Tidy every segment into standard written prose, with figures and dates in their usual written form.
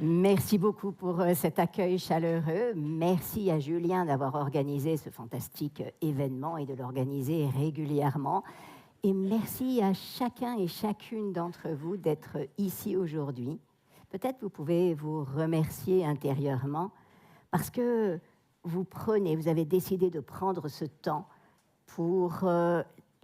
Merci beaucoup pour cet accueil chaleureux. Merci à Julien d'avoir organisé ce fantastique événement et de l'organiser régulièrement. Et merci à chacun et chacune d'entre vous d'être ici aujourd'hui. Peut-être vous pouvez vous remercier intérieurement parce que vous avez décidé de prendre ce temps pour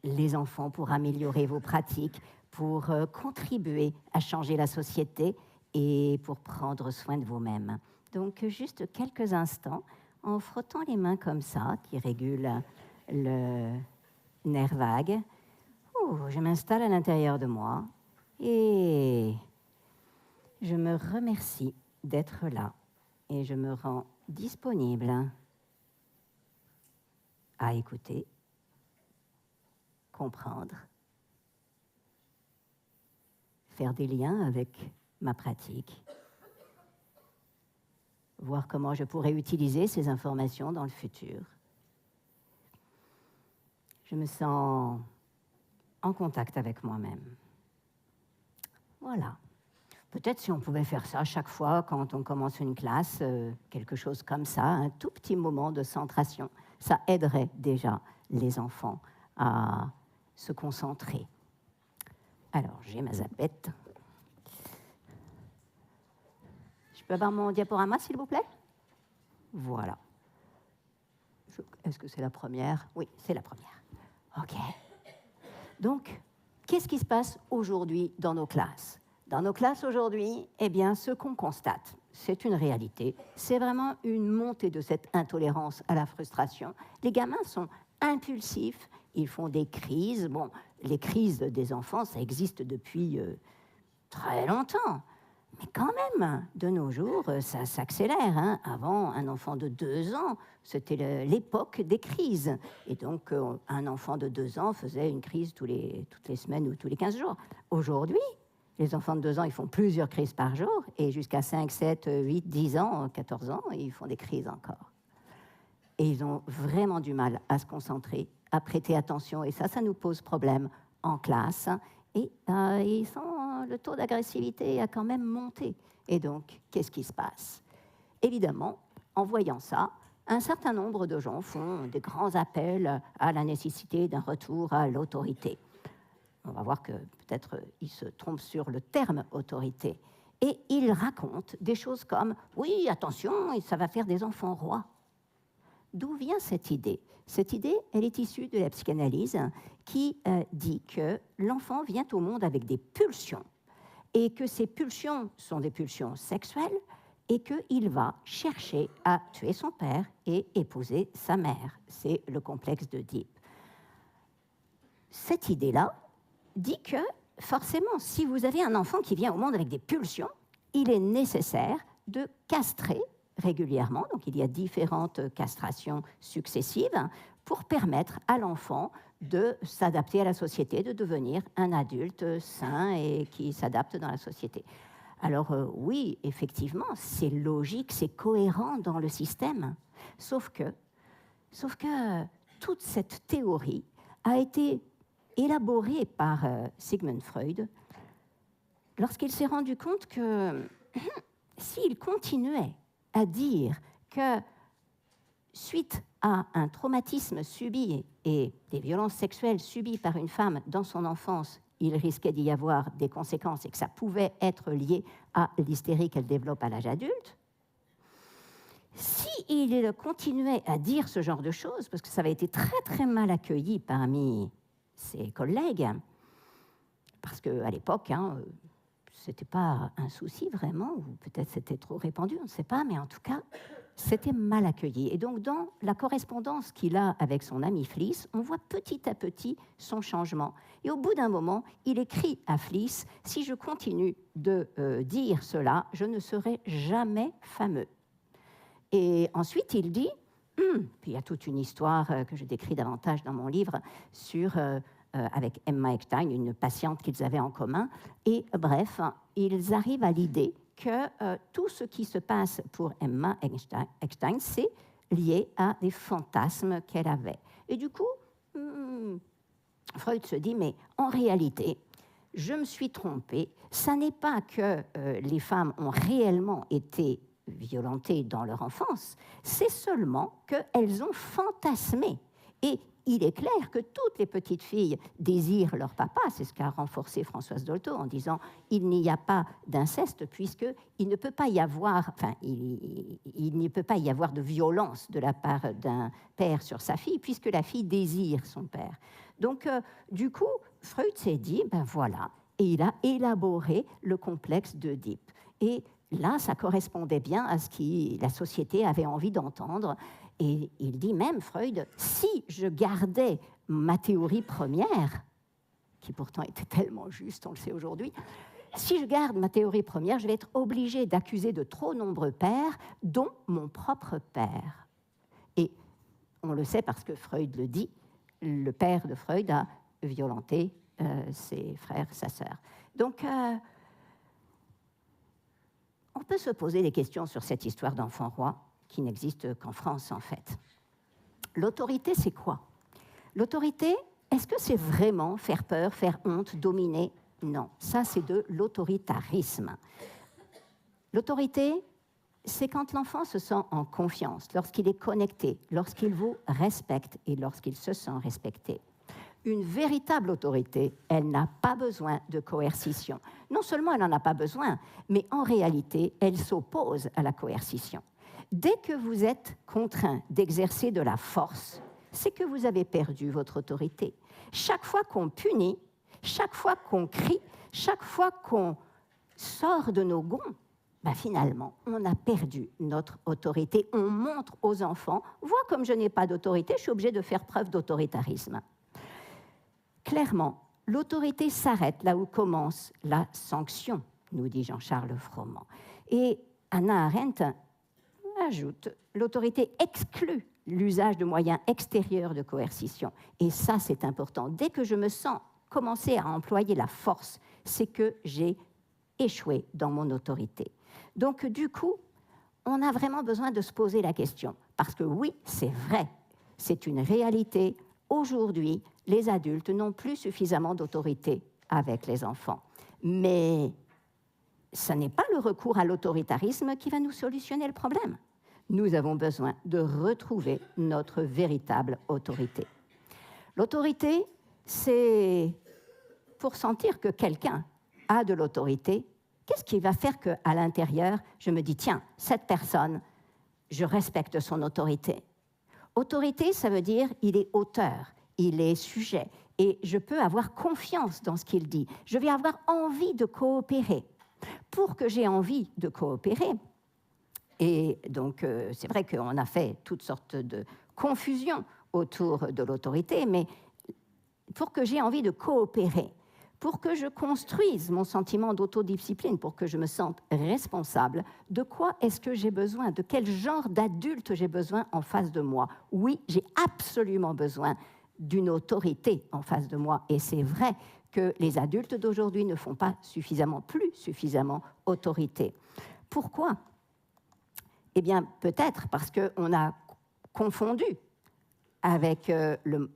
les enfants, pour améliorer vos pratiques, pour contribuer à changer la société et pour prendre soin de vous-même. Donc, juste quelques instants, en frottant les mains comme ça, qui régulent le nerf vague, je m'installe à l'intérieur de moi et je me remercie d'être là et je me rends disponible à écouter, comprendre, faire des liens avec ma pratique, voir comment je pourrais utiliser ces informations dans le futur. Je me sens en contact avec moi-même. Voilà. Peut-être si on pouvait faire ça chaque fois quand on commence une classe, quelque chose comme ça, un tout petit moment de centration, ça aiderait déjà les enfants à se concentrer. Alors, j'ai ma zappette. Je peux avoir mon diaporama, s'il vous plaît? Voilà. Est-ce que c'est la première? Oui, c'est la première. OK. Donc, qu'est-ce qui se passe aujourd'hui dans nos classes? Dans nos classes aujourd'hui, eh bien, ce qu'on constate, c'est une réalité. C'est vraiment une montée de cette intolérance à la frustration. Les gamins sont impulsifs, ils font des crises. Bon, les crises des enfants, ça existe depuis très longtemps. Mais quand même, de nos jours, ça s'accélère. Hein. Avant, un enfant de 2 ans, c'était l'époque des crises. Et donc, un enfant de 2 ans faisait une crise toutes les semaines ou tous les 15 jours. Aujourd'hui, les enfants de 2 ans, ils font plusieurs crises par jour. Et jusqu'à 5, 7, 8, 10 ans, 14 ans, ils font des crises encore. Et ils ont vraiment du mal à se concentrer, à prêter attention. Et ça nous pose problème en classe. Et le taux d'agressivité a quand même monté. Et donc, qu'est-ce qui se passe? Évidemment, en voyant ça, un certain nombre de gens font des grands appels à la nécessité d'un retour à l'autorité. On va voir que peut-être ils se trompent sur le terme autorité. Et ils racontent des choses comme « Oui, attention, ça va faire des enfants rois ». D'où vient cette idée? Cette idée, elle est issue de la psychanalyse qui dit que l'enfant vient au monde avec des pulsions et que ces pulsions sont des pulsions sexuelles et qu'il va chercher à tuer son père et épouser sa mère. C'est le complexe d'Oedipe. Cette idée-là dit que forcément, si vous avez un enfant qui vient au monde avec des pulsions, il est nécessaire de castrer régulièrement, donc il y a différentes castrations successives pour permettre à l'enfant de s'adapter à la société, de devenir un adulte sain et qui s'adapte dans la société. Alors oui, effectivement, c'est logique, c'est cohérent dans le système, sauf que toute cette théorie a été élaborée par Sigmund Freud lorsqu'il s'est rendu compte que s'il continuait à dire que suite à un traumatisme subi et des violences sexuelles subies par une femme dans son enfance, il risquait d'y avoir des conséquences et que ça pouvait être lié à l'hystérie qu'elle développe à l'âge adulte, s'il continuait à dire ce genre de choses, parce que ça avait été très très mal accueilli parmi ses collègues, parce qu'à l'époque, c'était pas un souci vraiment, ou peut-être c'était trop répandu, on ne sait pas, mais en tout cas, c'était mal accueilli. Et donc, dans la correspondance qu'il a avec son ami Fliss, on voit petit à petit son changement. Et au bout d'un moment, il écrit à Fliss, « Si je continue de dire cela, je ne serai jamais fameux. » Et ensuite, il dit, puis il y a toute une histoire que je décris davantage dans mon livre sur... avec Emma Eckstein, une patiente qu'ils avaient en commun. Et bref, ils arrivent à l'idée que tout ce qui se passe pour Emma Eckstein, c'est lié à des fantasmes qu'elle avait. Et du coup, Freud se dit, mais en réalité, je me suis trompée, ça n'est pas que les femmes ont réellement été violentées dans leur enfance, c'est seulement qu'elles ont fantasmé. Et il est clair que toutes les petites filles désirent leur papa, c'est ce qu'a renforcé Françoise Dolto en disant il n'y a pas d'inceste puisqu'il ne peut pas y avoir, enfin, il ne peut pas y avoir de violence de la part d'un père sur sa fille puisque la fille désire son père. Donc, du coup, Freud s'est dit, ben voilà, et il a élaboré le complexe d'Œdipe. Et là, ça correspondait bien à ce que la société avait envie d'entendre. Et il dit même, Freud, si je gardais ma théorie première, qui pourtant était tellement juste, on le sait aujourd'hui, si je garde ma théorie première, je vais être obligé d'accuser de trop nombreux pères, dont mon propre père. Et on le sait parce que Freud le dit, le père de Freud a violenté ses frères, sa sœur. Donc, on peut se poser des questions sur cette histoire d'enfant roi, qui n'existe qu'en France, en fait. L'autorité, c'est quoi? L'autorité, est-ce que c'est vraiment faire peur, faire honte, dominer? Non, ça, c'est de l'autoritarisme. L'autorité, c'est quand l'enfant se sent en confiance, lorsqu'il est connecté, lorsqu'il vous respecte et lorsqu'il se sent respecté. Une véritable autorité, elle n'a pas besoin de coercition. Non seulement elle n'en a pas besoin, mais en réalité, elle s'oppose à la coercition. Dès que vous êtes contraint d'exercer de la force, c'est que vous avez perdu votre autorité. Chaque fois qu'on punit, chaque fois qu'on crie, chaque fois qu'on sort de nos gonds, ben finalement, on a perdu notre autorité. On montre aux enfants, vois comme je n'ai pas d'autorité, je suis obligé de faire preuve d'autoritarisme. Clairement, l'autorité s'arrête là où commence la sanction, nous dit Jean-Charles Froment. Et Hannah Arendt ajoute, l'autorité exclut l'usage de moyens extérieurs de coercition. Et ça, c'est important. Dès que je me sens commencer à employer la force, c'est que j'ai échoué dans mon autorité. Donc, du coup, on a vraiment besoin de se poser la question. Parce que oui, c'est vrai, c'est une réalité. Aujourd'hui, les adultes n'ont plus suffisamment d'autorité avec les enfants. Mais ce n'est pas le recours à l'autoritarisme qui va nous solutionner le problème. Nous avons besoin de retrouver notre véritable autorité. L'autorité, c'est pour sentir que quelqu'un a de l'autorité, qu'est-ce qui va faire qu'à l'intérieur, je me dis, tiens, cette personne, je respecte son autorité. Autorité, ça veut dire il est auteur, il est sujet, et je peux avoir confiance dans ce qu'il dit. Je vais avoir envie de coopérer. Pour que j'ai envie de coopérer, et donc c'est vrai qu'on a fait toutes sortes de confusions autour de l'autorité, mais pour que j'ai envie de coopérer, pour que je construise mon sentiment d'autodiscipline, pour que je me sente responsable, de quoi est-ce que j'ai besoin? De quel genre d'adulte j'ai besoin en face de moi? Oui, j'ai absolument besoin d'une autorité en face de moi, et c'est vrai que les adultes d'aujourd'hui ne font pas plus suffisamment autorité. Pourquoi? Eh bien, peut-être parce qu'on a confondu avec le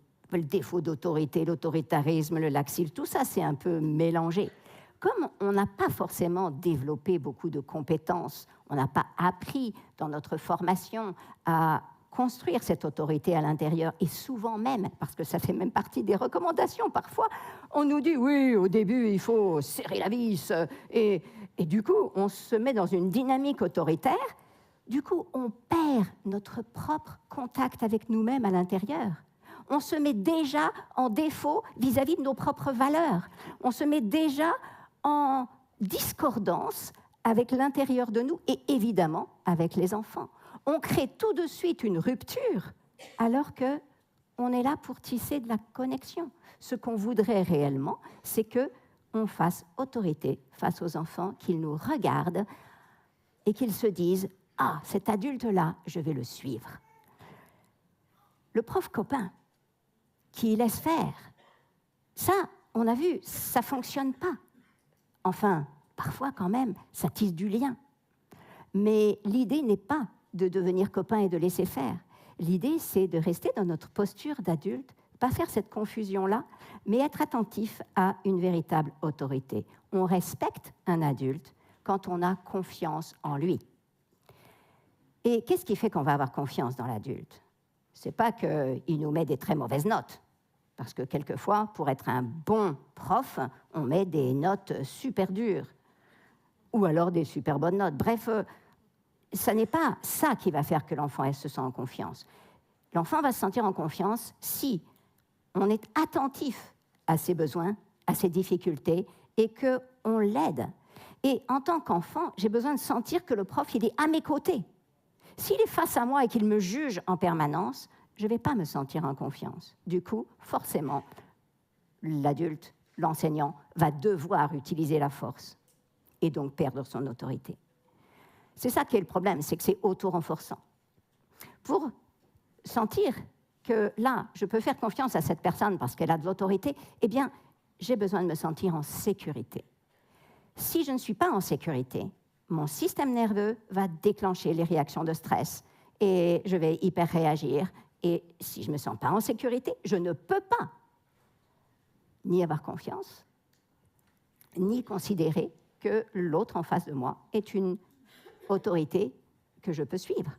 défaut d'autorité, l'autoritarisme, le laxisme, tout ça, c'est un peu mélangé. Comme on n'a pas forcément développé beaucoup de compétences, on n'a pas appris dans notre formation à construire cette autorité à l'intérieur, et souvent même, parce que ça fait même partie des recommandations parfois, on nous dit, oui, au début, il faut serrer la vis, et du coup, on se met dans une dynamique autoritaire. Du coup, on perd notre propre contact avec nous-mêmes à l'intérieur. On se met déjà en défaut vis-à-vis de nos propres valeurs. On se met déjà en discordance avec l'intérieur de nous et évidemment avec les enfants. On crée tout de suite une rupture alors qu'on est là pour tisser de la connexion. Ce qu'on voudrait réellement, c'est qu'on fasse autorité face aux enfants, qu'ils nous regardent et qu'ils se disent « Ah, cet adulte-là, je vais le suivre. » Le prof copain qui laisse faire, ça, on a vu, ça ne fonctionne pas. Enfin, parfois quand même, ça tisse du lien. Mais l'idée n'est pas de devenir copain et de laisser faire. L'idée, c'est de rester dans notre posture d'adulte, Pas faire cette confusion-là, mais être attentif à une véritable autorité. On respecte un adulte quand on a confiance en lui. Et qu'est-ce qui fait qu'on va avoir confiance dans l'adulte? Ce n'est pas qu'il nous met des très mauvaises notes, parce que quelquefois, pour être un bon prof, on met des notes super dures, ou alors des super bonnes notes. Bref, ce n'est pas ça qui va faire que l'enfant se sent en confiance. L'enfant va se sentir en confiance si on est attentif à ses besoins, à ses difficultés, et qu'on l'aide. Et en tant qu'enfant, j'ai besoin de sentir que le prof, il est à mes côtés. S'il est face à moi et qu'il me juge en permanence, je ne vais pas me sentir en confiance. Du coup, forcément, l'adulte, l'enseignant, va devoir utiliser la force et donc perdre son autorité. C'est ça qui est le problème, c'est que c'est auto-renforçant. Pour sentir que là, je peux faire confiance à cette personne parce qu'elle a de l'autorité, eh bien, j'ai besoin de me sentir en sécurité. Si je ne suis pas en sécurité, mon système nerveux va déclencher les réactions de stress et je vais hyper réagir. Et si je ne me sens pas en sécurité, je ne peux pas ni avoir confiance, ni considérer que l'autre en face de moi est une autorité que je peux suivre.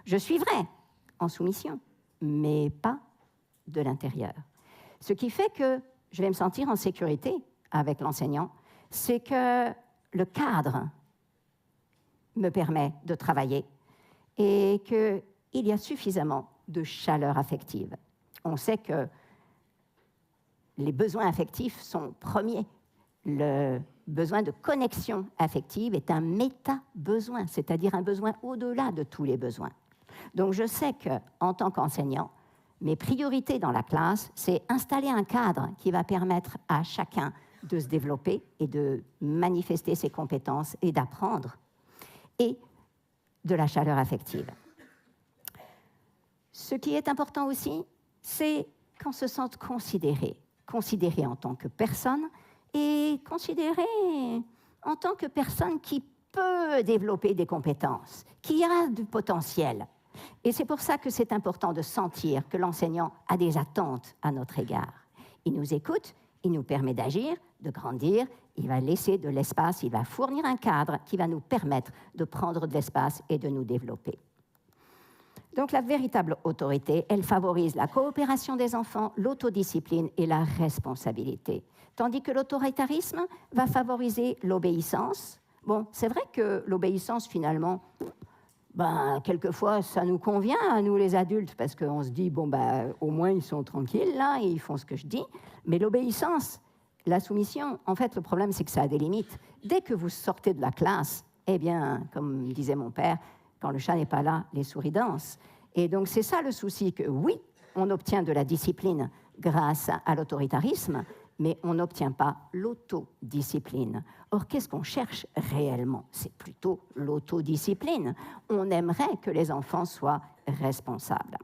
Je suivrai en soumission, mais pas de l'intérieur. Ce qui fait que je vais me sentir en sécurité avec l'enseignant, c'est que le cadre me permet de travailler et qu'il y a suffisamment de chaleur affective. On sait que les besoins affectifs sont premiers. Le besoin de connexion affective est un méta-besoin, c'est-à-dire un besoin au-delà de tous les besoins. Donc je sais qu'en tant qu'enseignant, mes priorités dans la classe, c'est installer un cadre qui va permettre à chacun de se développer et de manifester ses compétences et d'apprendre, et de la chaleur affective. Ce qui est important aussi, c'est qu'on se sente considéré en tant que personne et considéré en tant que personne qui peut développer des compétences, qui a du potentiel. Et c'est pour ça que c'est important de sentir que l'enseignant a des attentes à notre égard. Il nous écoute, il nous permet d'agir, de grandir, il va laisser de l'espace, il va fournir un cadre qui va nous permettre de prendre de l'espace et de nous développer. Donc la véritable autorité, elle favorise la coopération des enfants, l'autodiscipline et la responsabilité. Tandis que l'autoritarisme va favoriser l'obéissance. Bon, c'est vrai que l'obéissance, finalement, quelquefois, ça nous convient à nous les adultes, parce qu'on se dit, au moins ils sont tranquilles, là, et ils font ce que je dis. Mais l'obéissance, la soumission, en fait, le problème, c'est que ça a des limites. Dès que vous sortez de la classe, eh bien, comme disait mon père, quand le chat n'est pas là, les souris dansent. Et donc, c'est ça le souci, que oui, on obtient de la discipline grâce à l'autoritarisme, mais on n'obtient pas l'autodiscipline. Or, qu'est-ce qu'on cherche réellement? C'est plutôt l'autodiscipline. On aimerait que les enfants soient responsables.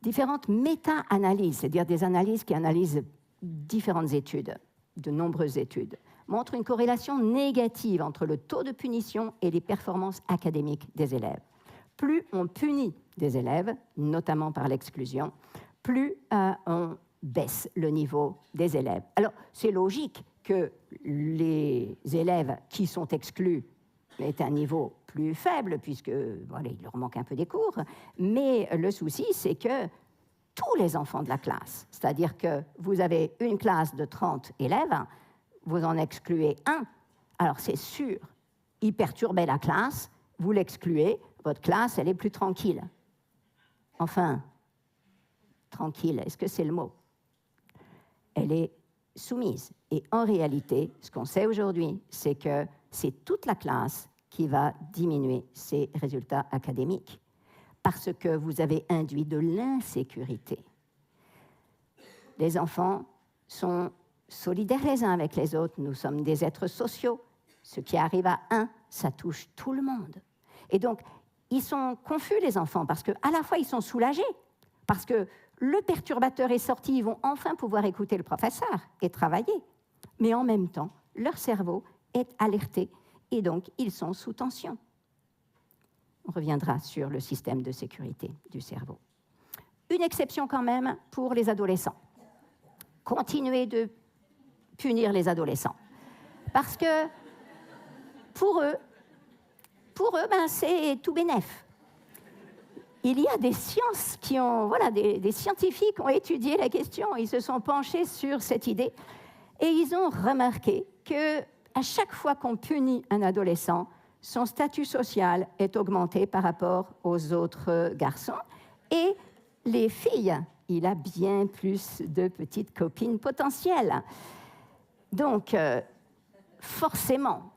Différentes méta-analyses, c'est-à-dire des analyses qui analysent différentes études, de nombreuses études, montrent une corrélation négative entre le taux de punition et les performances académiques des élèves. Plus on punit des élèves, notamment par l'exclusion, plus on baisse le niveau des élèves. Alors, c'est logique que les élèves qui sont exclus aient un niveau plus faible, puisque il leur manque un peu des cours, mais le souci, c'est que tous les enfants de la classe, c'est-à-dire que vous avez une classe de 30 élèves, vous en excluez un, alors c'est sûr, il perturbait la classe, vous l'excluez, votre classe, elle est plus tranquille. Enfin, tranquille, est-ce que c'est le mot? Elle est soumise. Et en réalité, ce qu'on sait aujourd'hui, c'est que c'est toute la classe qui va diminuer ses résultats académiques parce que vous avez induit de l'insécurité. Les enfants sont solidaires les uns avec les autres, nous sommes des êtres sociaux. Ce qui arrive à un, ça touche tout le monde. Et donc, ils sont confus, les enfants, parce qu'à la fois, ils sont soulagés, parce que le perturbateur est sorti, ils vont enfin pouvoir écouter le professeur et travailler. Mais en même temps, leur cerveau est alerté et donc ils sont sous tension. On reviendra sur le système de sécurité du cerveau. une exception quand même pour les adolescents. Continuez de punir les adolescents. Parce que pour eux c'est tout bénef. Il y a des sciences qui ont, voilà, des scientifiques ont étudié la question, ils se sont penchés sur cette idée et ils ont remarqué qu'à chaque fois qu'on punit un adolescent, son statut social est augmenté par rapport aux autres garçons et les filles, il a bien plus de petites copines potentielles. Donc, forcément,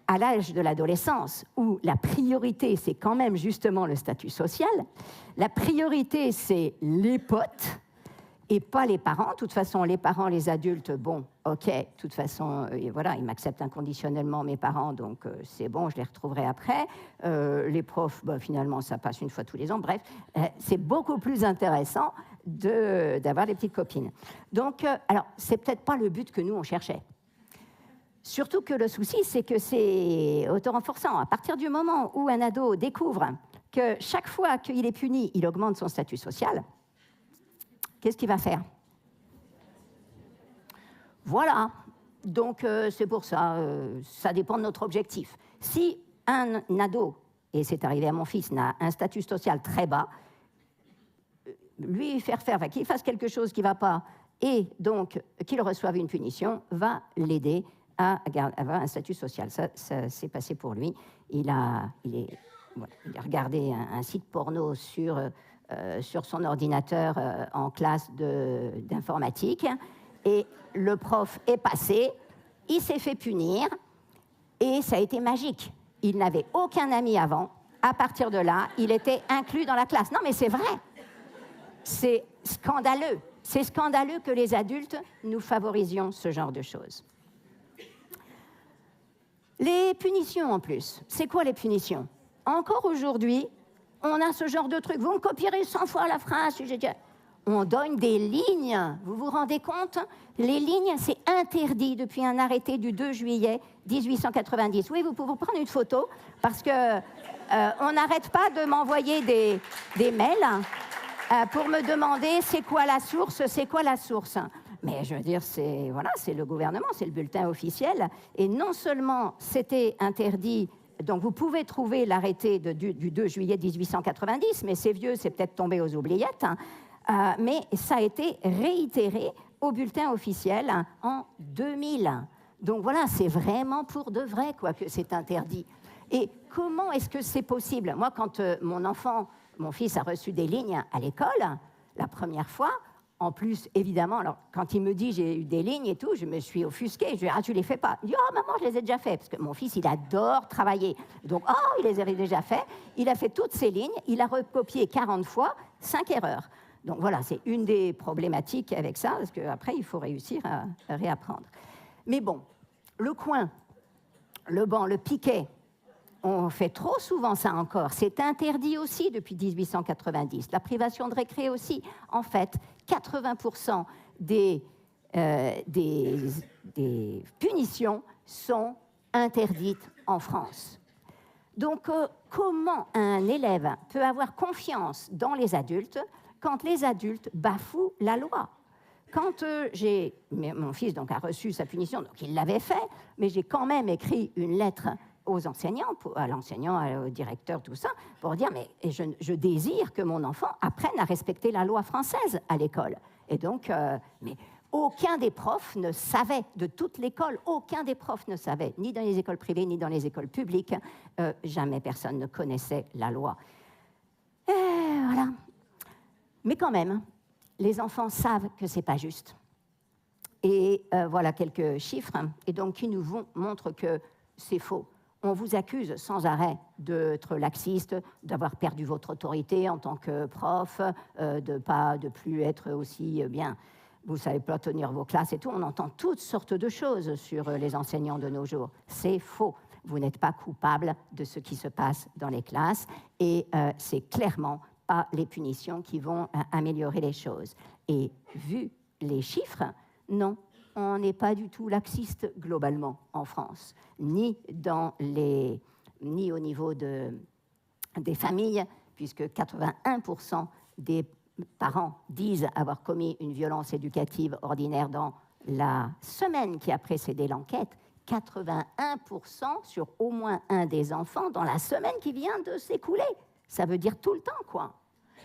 à l'âge de l'adolescence, où la priorité, c'est quand même justement le statut social, la priorité, c'est les potes et pas les parents. De toute façon, les parents, les adultes, bon, ok, de toute façon, voilà, ils m'acceptent inconditionnellement, mes parents, donc c'est bon, je les retrouverai après. Les profs, bah, finalement, ça passe une fois tous les ans. Bref, c'est beaucoup plus intéressant d'avoir des petites copines. Donc, alors, c'est peut-être pas le but que nous, on cherchait. Surtout que le souci, c'est que c'est autorenforçant. À partir du moment où un ado découvre que chaque fois qu'il est puni, il augmente son statut social, qu'est-ce qu'il va faire? Voilà. Donc, c'est pour ça, ça dépend de notre objectif. Si un ado, et c'est arrivé à mon fils, n'a un statut social très bas, lui faire qu'il fasse quelque chose qui ne va pas, et donc qu'il reçoive une punition, va l'aider à avoir un statut social. Ça s'est passé pour lui. Il a regardé un site porno sur son ordinateur en classe d'informatique, et le prof est passé, il s'est fait punir, et ça a été magique. Il n'avait aucun ami avant. À partir de là, il était inclus dans la classe. Non, mais c'est vrai. C'est scandaleux. C'est scandaleux que les adultes, nous favorisions ce genre de choses. Les punitions, en plus. C'est quoi les punitions? Encore aujourd'hui, on a ce genre de truc. Vous me copierez 100 fois la phrase. On donne des lignes. Vous vous rendez compte? Les lignes, c'est interdit depuis un arrêté du 2 juillet 1890. Oui, vous pouvez prendre une photo, parce que on n'arrête pas de m'envoyer des mails pour me demander c'est quoi la source. Mais je veux dire, c'est le gouvernement, c'est le bulletin officiel. Et non seulement c'était interdit, donc vous pouvez trouver l'arrêté du 2 juillet 1890, mais c'est vieux, c'est peut-être tombé aux oubliettes, mais ça a été réitéré au bulletin officiel en 2000. Donc voilà, c'est vraiment pour de vrai que c'est interdit. Et comment est-ce que c'est possible? Moi, quand mon fils a reçu des lignes à l'école, la première fois, en plus, évidemment, alors, quand il me dit j'ai eu des lignes et tout, je me suis offusquée. Je lui ai dit, tu les fais pas? Il dit, maman, je les ai déjà fait. Parce que mon fils, il adore travailler. Donc, il les avait déjà fait. Il a fait toutes ces lignes. Il a recopié 40 fois, 5 erreurs. Donc, voilà, c'est une des problématiques avec ça, parce qu'après, il faut réussir à réapprendre. Mais bon, le coin, le banc, le piquet, on fait trop souvent ça encore. C'est interdit aussi depuis 1890. La privation de récré aussi. En fait, 80% des punitions sont interdites en France. Donc, comment un élève peut avoir confiance dans les adultes quand les adultes bafouent la loi? Quand mon fils donc, a reçu sa punition, donc il l'avait fait, mais j'ai quand même écrit une lettre aux enseignants, à l'enseignant, au directeur, tout ça, pour dire, mais je désire que mon enfant apprenne à respecter la loi française à l'école. Et donc, mais aucun des profs ne savait, de toute l'école, aucun des profs ne savait, ni dans les écoles privées, ni dans les écoles publiques, jamais personne ne connaissait la loi. Et voilà. Mais quand même, les enfants savent que c'est pas juste. Et voilà quelques chiffres, et donc qui nous montrent que c'est faux. On vous accuse sans arrêt d'être laxiste, d'avoir perdu votre autorité en tant que prof, de plus être aussi bien, vous savez pas tenir vos classes et tout. On entend toutes sortes de choses sur les enseignants de nos jours. C'est faux. Vous n'êtes pas coupable de ce qui se passe dans les classes, et c'est clairement pas les punitions qui vont améliorer les choses. Et vu les chiffres, non, on n'est pas du tout laxiste globalement en France, ni au niveau des familles, puisque 81% des parents disent avoir commis une violence éducative ordinaire dans la semaine qui a précédé l'enquête, 81% sur au moins un des enfants dans la semaine qui vient de s'écouler. Ça veut dire tout le temps, quoi.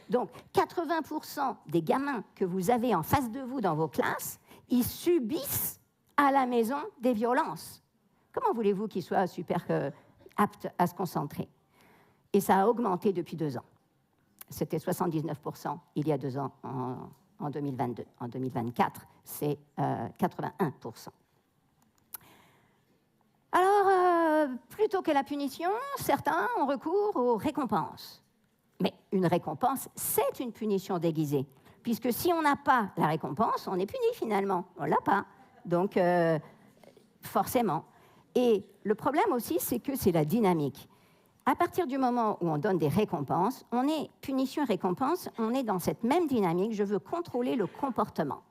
Donc, 80% des gamins que vous avez en face de vous dans vos classes, ils subissent à la maison des violences. Comment voulez-vous qu'ils soient super aptes à se concentrer? Et ça a augmenté depuis 2 ans. C'était 79% il y a 2 ans, en 2022. En 2024, c'est 81%. Alors, plutôt que la punition, certains ont recours aux récompenses. Mais une récompense, c'est une punition déguisée. Puisque si on n'a pas la récompense, on est puni finalement. On ne l'a pas. Donc, forcément. Et le problème aussi, c'est que c'est la dynamique. À partir du moment où on donne des récompenses, on est punition-récompense, on est dans cette même dynamique. Je veux contrôler le comportement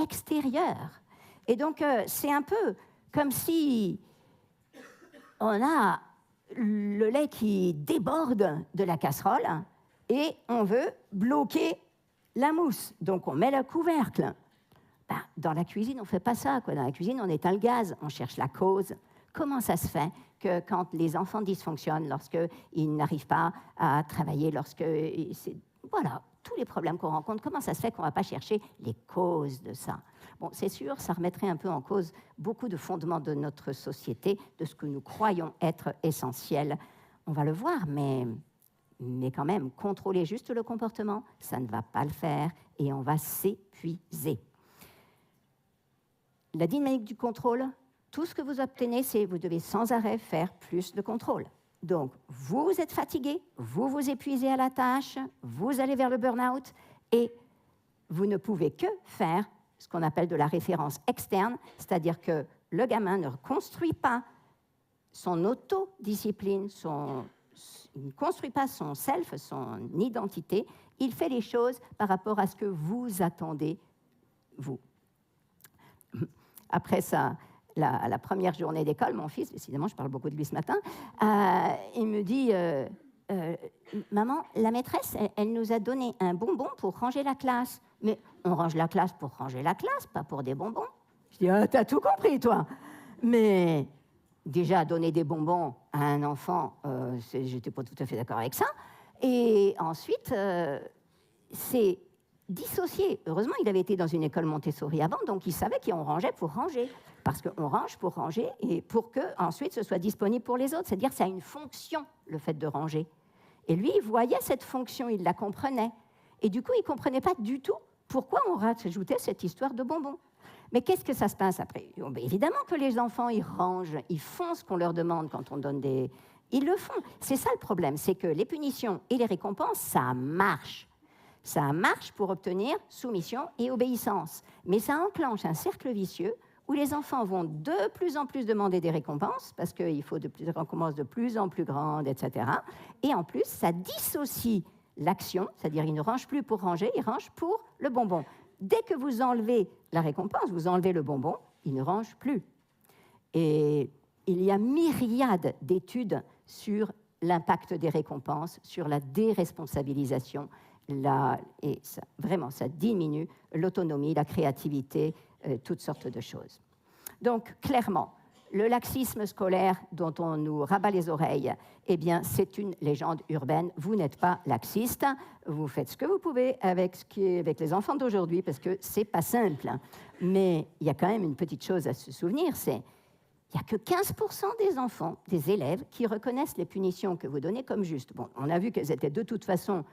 extérieur. Et donc, c'est un peu comme si on a le lait qui déborde de la casserole et on veut bloquer la mousse. Donc, on met le couvercle. Ben, dans la cuisine, on ne fait pas ça, quoi. Dans la cuisine, on éteint le gaz, on cherche la cause. Comment ça se fait que quand les enfants dysfonctionnent, lorsqu'ils n'arrivent pas à travailler, voilà, tous les problèmes qu'on rencontre, comment ça se fait qu'on ne va pas chercher les causes de ça? Bon, c'est sûr, ça remettrait un peu en cause beaucoup de fondements de notre société, de ce que nous croyons être essentiel. On va le voir, mais quand même, contrôler juste le comportement, ça ne va pas le faire et on va s'épuiser. La dynamique du contrôle, tout ce que vous obtenez, c'est que vous devez sans arrêt faire plus de contrôle. Donc, vous êtes fatigué, vous vous épuisez à la tâche, vous allez vers le burn-out et vous ne pouvez que faire ce qu'on appelle de la référence externe, c'est-à-dire que le gamin ne construit pas son autodiscipline, il ne construit pas son self, son identité, il fait les choses par rapport à ce que vous attendez, vous. Après ça, la première journée d'école, mon fils, décidément, je parle beaucoup de lui ce matin, il me dit maman, la maîtresse, elle nous a donné un bonbon pour ranger la classe. Mais on range la classe pour ranger la classe, pas pour des bonbons. Je dis, t'as tout compris, toi. Mais déjà, donner des bonbons à un enfant, je n'étais pas tout à fait d'accord avec ça. Et ensuite, c'est dissocié. Heureusement, il avait été dans une école Montessori avant, donc il savait qu'on rangeait pour ranger. Parce qu'on range pour ranger et pour qu'ensuite ce soit disponible pour les autres. C'est-à-dire que ça a une fonction, le fait de ranger. Et lui, il voyait cette fonction, il la comprenait. Et du coup, il ne comprenait pas du tout pourquoi on rajoutait cette histoire de bonbons. Mais qu'est-ce que ça se passe après? Évidemment que les enfants, ils rangent, ils font ce qu'on leur demande quand on donne des... Ils le font. C'est ça le problème, c'est que les punitions et les récompenses, ça marche. Ça marche pour obtenir soumission et obéissance. Mais ça enclenche un cercle vicieux où les enfants vont de plus en plus demander des récompenses, parce qu'il faut des récompenses de plus en plus grandes, etc. Et en plus, ça dissocie l'action, c'est-à-dire ils ne rangent plus pour ranger, ils rangent pour le bonbon. Dès que vous enlevez la récompense, vous enlevez le bonbon, ils ne rangent plus. Et il y a myriade d'études sur l'impact des récompenses, sur la déresponsabilisation, et ça, vraiment, ça diminue l'autonomie, la créativité, toutes sortes de choses. Donc, clairement, le laxisme scolaire dont on nous rabat les oreilles, eh bien, c'est une légende urbaine. Vous n'êtes pas laxiste, vous faites ce que vous pouvez avec les enfants d'aujourd'hui, parce que c'est pas simple. Mais il y a quand même une petite chose à se souvenir, c'est il n'y a que 15% des enfants, des élèves, qui reconnaissent les punitions que vous donnez comme justes. Bon, on a vu qu'elles étaient de toute façon...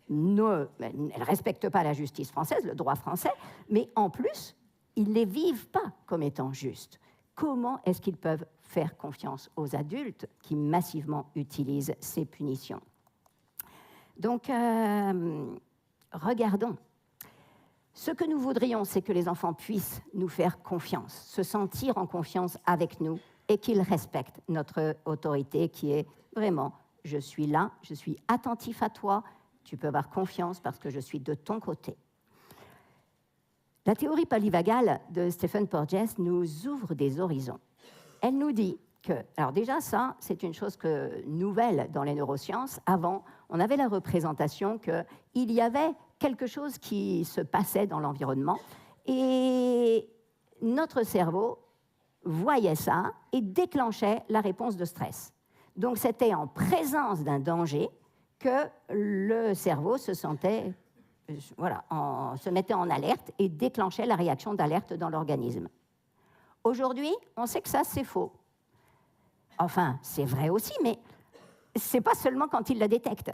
elles ne respectent pas la justice française, le droit français, mais en plus, ils ne les vivent pas comme étant justes. Comment est-ce qu'ils peuvent faire confiance aux adultes qui massivement utilisent ces punitions? Donc, regardons. Ce que nous voudrions, c'est que les enfants puissent nous faire confiance, se sentir en confiance avec nous et qu'ils respectent notre autorité qui est vraiment « je suis là, je suis attentif à toi », tu peux avoir confiance parce que je suis de ton côté. La théorie polyvagale de Stephen Porges nous ouvre des horizons. Elle nous dit Alors déjà, ça, c'est une chose nouvelle dans les neurosciences. Avant, on avait la représentation qu'il y avait quelque chose qui se passait dans l'environnement et notre cerveau voyait ça et déclenchait la réponse de stress. Donc c'était en présence d'un danger que le cerveau se mettait en alerte et déclenchait la réaction d'alerte dans l'organisme. Aujourd'hui, on sait que ça, c'est faux. Enfin, c'est vrai aussi, mais ce n'est pas seulement quand il la détecte.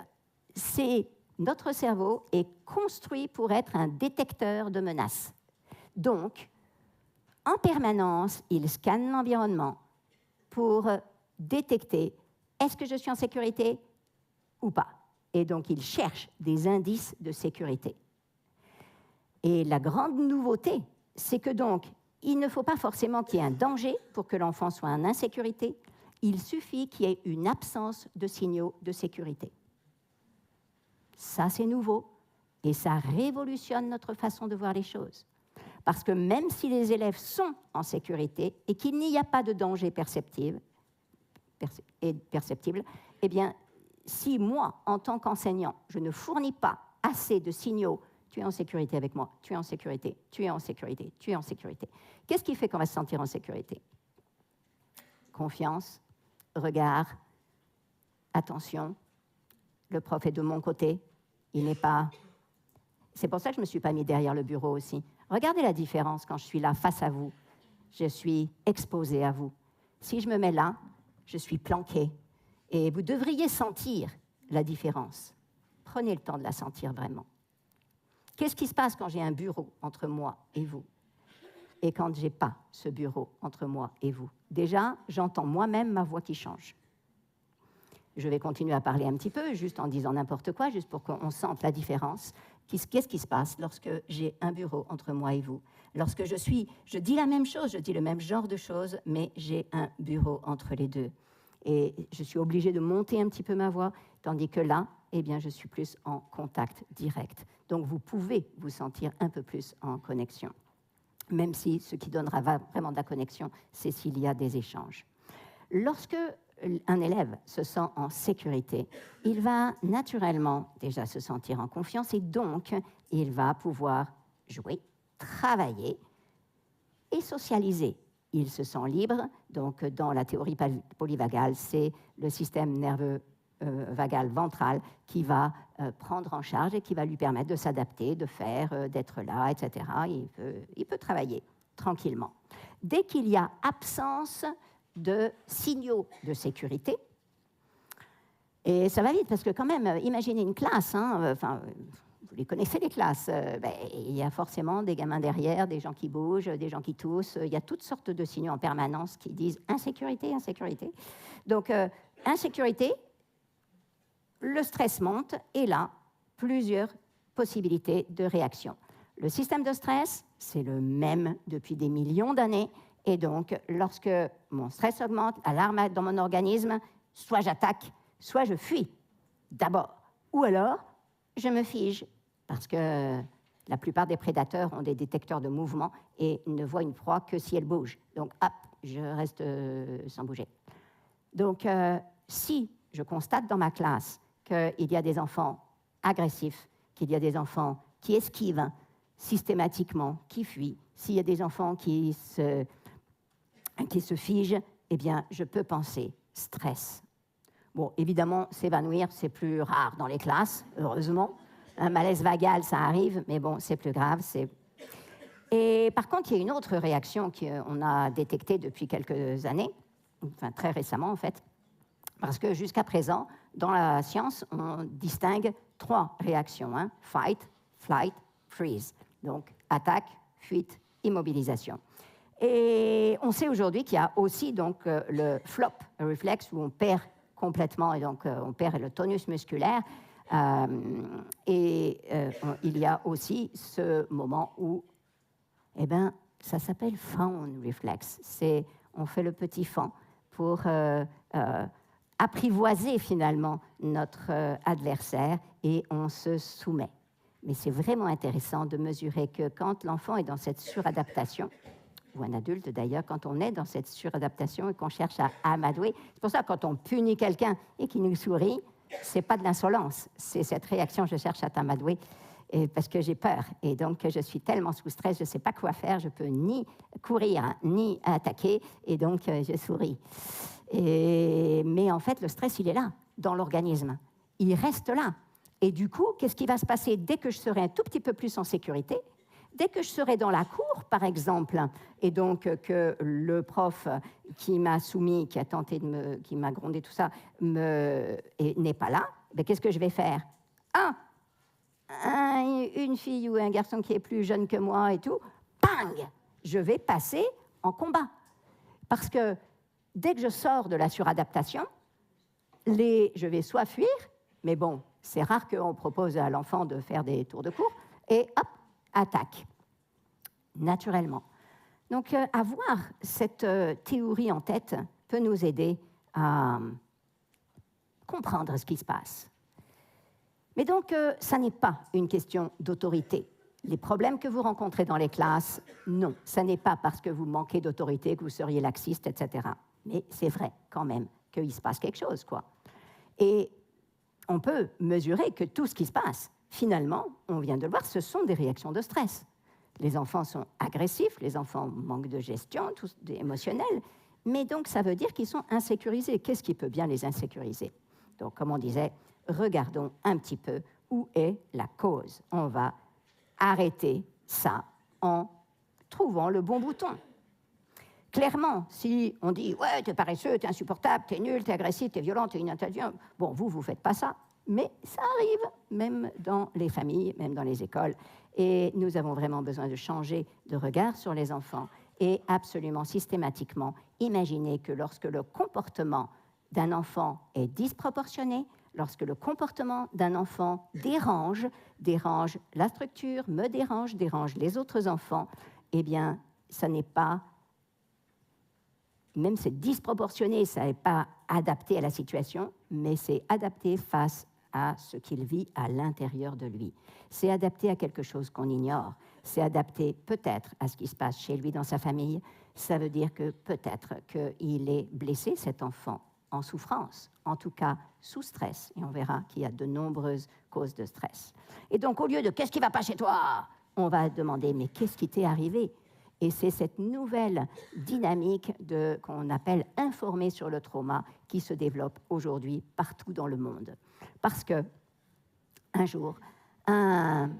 Notre cerveau est construit pour être un détecteur de menaces. Donc, en permanence, il scanne l'environnement pour détecter est-ce que je suis en sécurité ou pas. Et donc, il cherche des indices de sécurité. Et la grande nouveauté, c'est que donc, il ne faut pas forcément qu'il y ait un danger pour que l'enfant soit en insécurité. Il suffit qu'il y ait une absence de signaux de sécurité. Ça, c'est nouveau et ça révolutionne notre façon de voir les choses. Parce que même si les élèves sont en sécurité et qu'il n'y a pas de danger perceptible, eh bien, si moi, en tant qu'enseignant, je ne fournis pas assez de signaux, tu es en sécurité avec moi, tu es en sécurité, tu es en sécurité, tu es en sécurité, qu'est-ce qui fait qu'on va se sentir en sécurité? Confiance, regard, attention, le prof est de mon côté, il n'est pas... C'est pour ça que je ne me suis pas mis derrière le bureau aussi. Regardez la différence quand je suis là face à vous. Je suis exposée à vous. Si je me mets là, je suis planquée. Et vous devriez sentir la différence. Prenez le temps de la sentir vraiment. Qu'est-ce qui se passe quand j'ai un bureau entre moi et vous? Et quand je n'ai pas ce bureau entre moi et vous? Déjà, j'entends moi-même ma voix qui change. Je vais continuer à parler un petit peu, juste en disant n'importe quoi, juste pour qu'on sente la différence. Qu'est-ce qui se passe lorsque j'ai un bureau entre moi et vous? Lorsque je dis la même chose, je dis le même genre de choses, mais j'ai un bureau entre les deux. Et je suis obligée de monter un petit peu ma voix, tandis que là, eh bien, je suis plus en contact direct. Donc, vous pouvez vous sentir un peu plus en connexion, même si ce qui donnera vraiment de la connexion, c'est s'il y a des échanges. Lorsque un élève se sent en sécurité, il va naturellement déjà se sentir en confiance et donc il va pouvoir jouer, travailler et socialiser. Il se sent libre, donc dans la théorie polyvagale, c'est le système nerveux vagal ventral qui va prendre en charge et qui va lui permettre de s'adapter, de faire, d'être là, etc. Il peut travailler tranquillement. Dès qu'il y a absence de signaux de sécurité. Et ça va vite, parce que quand même, imaginez une classe, vous les connaissez les classes, il y a forcément des gamins derrière, des gens qui bougent, des gens qui toussent, il y a toutes sortes de signaux en permanence qui disent insécurité, insécurité. Donc, insécurité, le stress monte, et là, plusieurs possibilités de réaction. Le système de stress, c'est le même depuis des millions d'années. Et donc, lorsque mon stress augmente, l'alarme dans mon organisme, soit j'attaque, soit je fuis d'abord. Ou alors, je me fige, parce que la plupart des prédateurs ont des détecteurs de mouvement et ne voient une proie que si elle bouge. Donc, hop, je reste sans bouger. Donc, si je constate dans ma classe qu'il y a des enfants agressifs, qu'il y a des enfants qui esquivent systématiquement, qui fuient, s'il y a des enfants qui se figent, eh bien, je peux penser stress. Bon, évidemment, s'évanouir, c'est plus rare dans les classes, heureusement. Un malaise vagal, ça arrive, mais bon, c'est plus grave. Et par contre, il y a une autre réaction qu'on a détectée depuis quelques années, enfin très récemment en fait, parce que jusqu'à présent, dans la science, on distingue 3 réactions, fight, flight, freeze. Donc, attaque, fuite, immobilisation. Et on sait aujourd'hui qu'il y a aussi donc, le flop réflexe où on perd complètement, et donc on perd le tonus musculaire. Il y a aussi ce moment où, ça s'appelle fawn reflex. On fait le petit faon pour apprivoiser finalement notre adversaire et on se soumet. Mais c'est vraiment intéressant de mesurer que quand l'enfant est dans cette suradaptation, ou un adulte d'ailleurs, quand on est dans cette suradaptation et qu'on cherche à amadouer. C'est pour ça que quand on punit quelqu'un et qu'il nous sourit, c'est pas de l'insolence, c'est cette réaction, je cherche à t'amadouer, parce que j'ai peur. Et donc, je suis tellement sous stress, je ne sais pas quoi faire, je peux ni courir, ni attaquer, et donc, je souris. Mais en fait, le stress, il est là, dans l'organisme. Il reste là. Et du coup, qu'est-ce qui va se passer dès que je serai un tout petit peu plus en sécurité? Dès que je serai dans la cour, par exemple, et donc que le prof qui m'a soumis, qui a tenté qui m'a grondé tout ça, n'est pas là, ben qu'est-ce que je vais faire? Une fille ou un garçon qui est plus jeune que moi et tout, bang, je vais passer en combat. Parce que dès que je sors de la suradaptation, je vais soit fuir, mais bon, c'est rare qu'on propose à l'enfant de faire des tours de cours, et hop, attaque, naturellement. Donc, avoir cette théorie en tête peut nous aider à comprendre ce qui se passe. Mais donc, ça n'est pas une question d'autorité. Les problèmes que vous rencontrez dans les classes, non, ça n'est pas parce que vous manquez d'autorité que vous seriez laxiste, etc. Mais c'est vrai, quand même, qu'il se passe quelque chose, quoi. Et on peut mesurer que tout ce qui se passe, finalement, on vient de le voir, ce sont des réactions de stress. Les enfants sont agressifs, les enfants manquent de gestion, tous émotionnels, mais donc ça veut dire qu'ils sont insécurisés. Qu'est-ce qui peut bien les insécuriser? Donc, comme on disait, regardons un petit peu où est la cause. On va arrêter ça en trouvant le bon bouton. Clairement, si on dit « ouais, t'es paresseux, t'es insupportable, t'es nul, t'es agressif, t'es violent, t'es inintelligent », bon, vous faites pas ça, mais ça arrive, même dans les familles, même dans les écoles. Et nous avons vraiment besoin de changer de regard sur les enfants et absolument systématiquement imaginer que lorsque le comportement d'un enfant est disproportionné, lorsque le comportement d'un enfant dérange la structure, me dérange les autres enfants, eh bien, ça n'est pas, même c'est disproportionné, ça n'est pas adapté à la situation, mais c'est adapté face à ce qu'il vit à l'intérieur de lui. C'est adapté à quelque chose qu'on ignore. C'est adapté peut-être à ce qui se passe chez lui dans sa famille. Ça veut dire que peut-être qu'il est blessé, cet enfant, en souffrance, en tout cas sous stress. Et on verra qu'il y a de nombreuses causes de stress. Et donc, au lieu de « qu'est-ce qui ne va pas chez toi ?», on va demander « mais qu'est-ce qui t'est arrivé ?» Et c'est cette nouvelle dynamique qu'on appelle « informer sur le trauma » qui se développe aujourd'hui partout dans le monde. Parce que un jour, un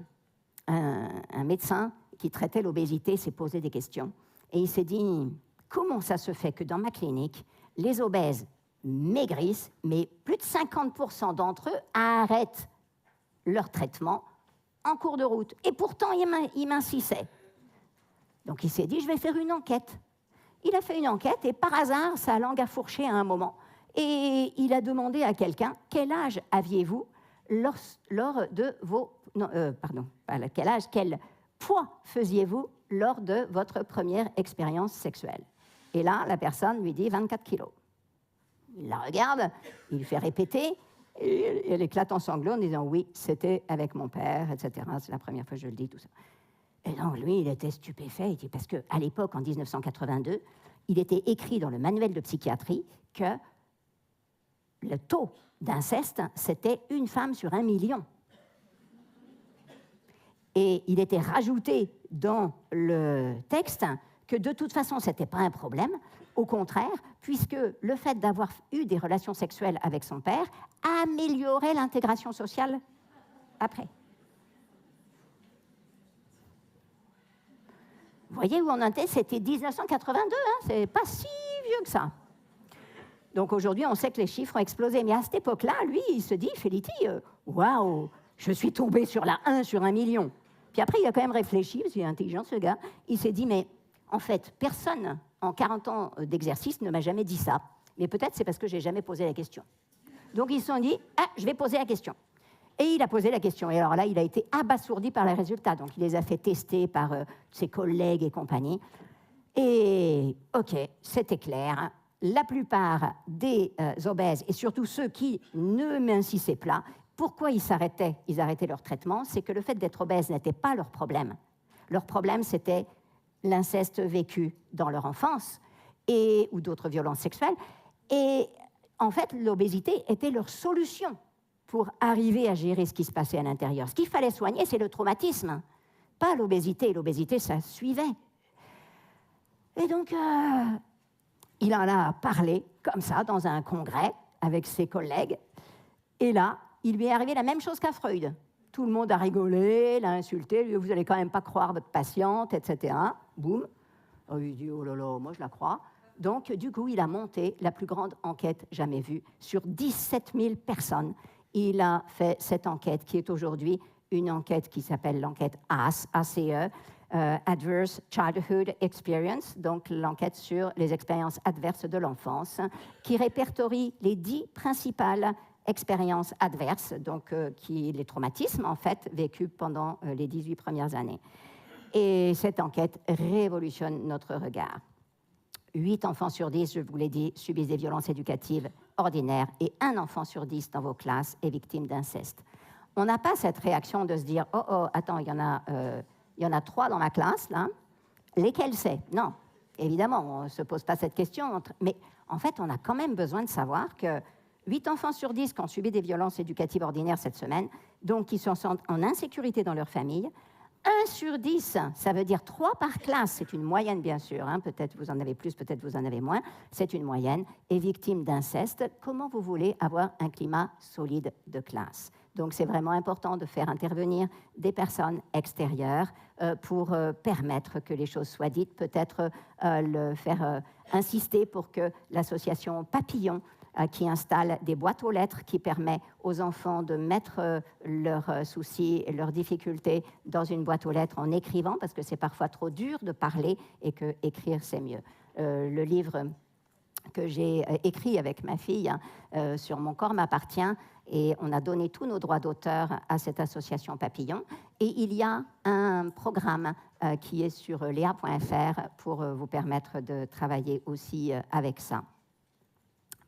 médecin qui traitait l'obésité s'est posé des questions. Et il s'est dit « comment ça se fait que dans ma clinique, les obèses maigrissent, mais plus de 50% d'entre eux arrêtent leur traitement en cours de route. Et pourtant, ils mincissaient. » Donc il s'est dit, je vais faire une enquête. Il a fait une enquête et par hasard, sa langue a fourché à un moment. Et il a demandé à quelqu'un, quel âge aviez-vous lors de vos... Non, pardon, pas quel âge, quel poids faisiez-vous lors de votre première expérience sexuelle? Et là, la personne lui dit 24 kilos. Il la regarde, il lui fait répéter, et elle éclate en sanglots en disant oui, c'était avec mon père, etc. C'est la première fois que je le dis, tout ça. Et donc, lui, il était stupéfait, parce qu'à l'époque, en 1982, il était écrit dans le manuel de psychiatrie que le taux d'inceste, c'était une femme sur 1 million. Et il était rajouté dans le texte que de toute façon, ce n'était pas un problème, au contraire, puisque le fait d'avoir eu des relations sexuelles avec son père améliorait l'intégration sociale après. Vous voyez où on était, c'était 1982, c'est pas si vieux que ça. Donc aujourd'hui, on sait que les chiffres ont explosé. Mais à cette époque-là, lui, il se dit, Felitti, waouh, je suis tombé sur la 1 sur 1 million. Puis après, il a quand même réfléchi, parce qu'il est intelligent, ce gars. Il s'est dit, mais en fait, personne en 40 ans d'exercice ne m'a jamais dit ça. Mais peut-être c'est parce que je n'ai jamais posé la question. Donc ils se sont dit, je vais poser la question. Et il a posé la question. Et alors là, il a été abasourdi par les résultats. Donc, il les a fait tester par ses collègues et compagnie. Et, OK, c'était clair. La plupart des obèses, et surtout ceux qui ne mincissaient pas, pourquoi ils arrêtaient leur traitement? C'est que le fait d'être obèse n'était pas leur problème. Leur problème, c'était l'inceste vécu dans leur enfance ou d'autres violences sexuelles. Et en fait, l'obésité était leur solution pour arriver à gérer ce qui se passait à l'intérieur. Ce qu'il fallait soigner, c'est le traumatisme, pas l'obésité. L'obésité, ça suivait. Et donc, il en a parlé comme ça dans un congrès avec ses collègues. Et là, il lui est arrivé la même chose qu'à Freud. Tout le monde a rigolé, l'a insulté, vous n'allez quand même pas croire votre patiente, etc. Boum. Il dit, oh là là, moi je la crois. Donc, du coup, il a monté la plus grande enquête jamais vue sur 17 000 personnes. Il a fait cette enquête qui est aujourd'hui une enquête qui s'appelle l'enquête ACE, Adverse Childhood Experience, donc l'enquête sur les expériences adverses de l'enfance, qui répertorie les 10 principales expériences adverses, donc les traumatismes en fait vécus pendant les 18 premières années. Et cette enquête révolutionne notre regard. 8 enfants sur 10, je vous l'ai dit, subissent des violences éducatives ordinaires et 1 enfant sur 10 dans vos classes est victime d'inceste. On n'a pas cette réaction de se dire « Oh, attends, il y en a 3 dans ma classe, là. Lesquels c'est ?» Non, évidemment, on ne se pose pas cette question. Mais en fait, on a quand même besoin de savoir que 8 enfants sur 10 qui ont subi des violences éducatives ordinaires cette semaine, donc qui se sentent en insécurité dans leur famille, 1 sur 10, ça veut dire 3 par classe, c'est une moyenne bien sûr, hein, peut-être vous en avez plus, peut-être vous en avez moins, c'est une moyenne, est victime d'inceste. Comment vous voulez avoir un climat solide de classe ? Donc c'est vraiment important de faire intervenir des personnes extérieures pour permettre que les choses soient dites, peut-être insister pour que l'association Papillon, qui installe des boîtes aux lettres qui permet aux enfants de mettre leurs soucis et leurs difficultés dans une boîte aux lettres en écrivant, parce que c'est parfois trop dur de parler et que écrire c'est mieux. Le livre que j'ai écrit avec ma fille sur Mon corps m'appartient, et on a donné tous nos droits d'auteur à cette association Papillon, et il y a un programme qui est sur léa.fr pour vous permettre de travailler aussi avec ça.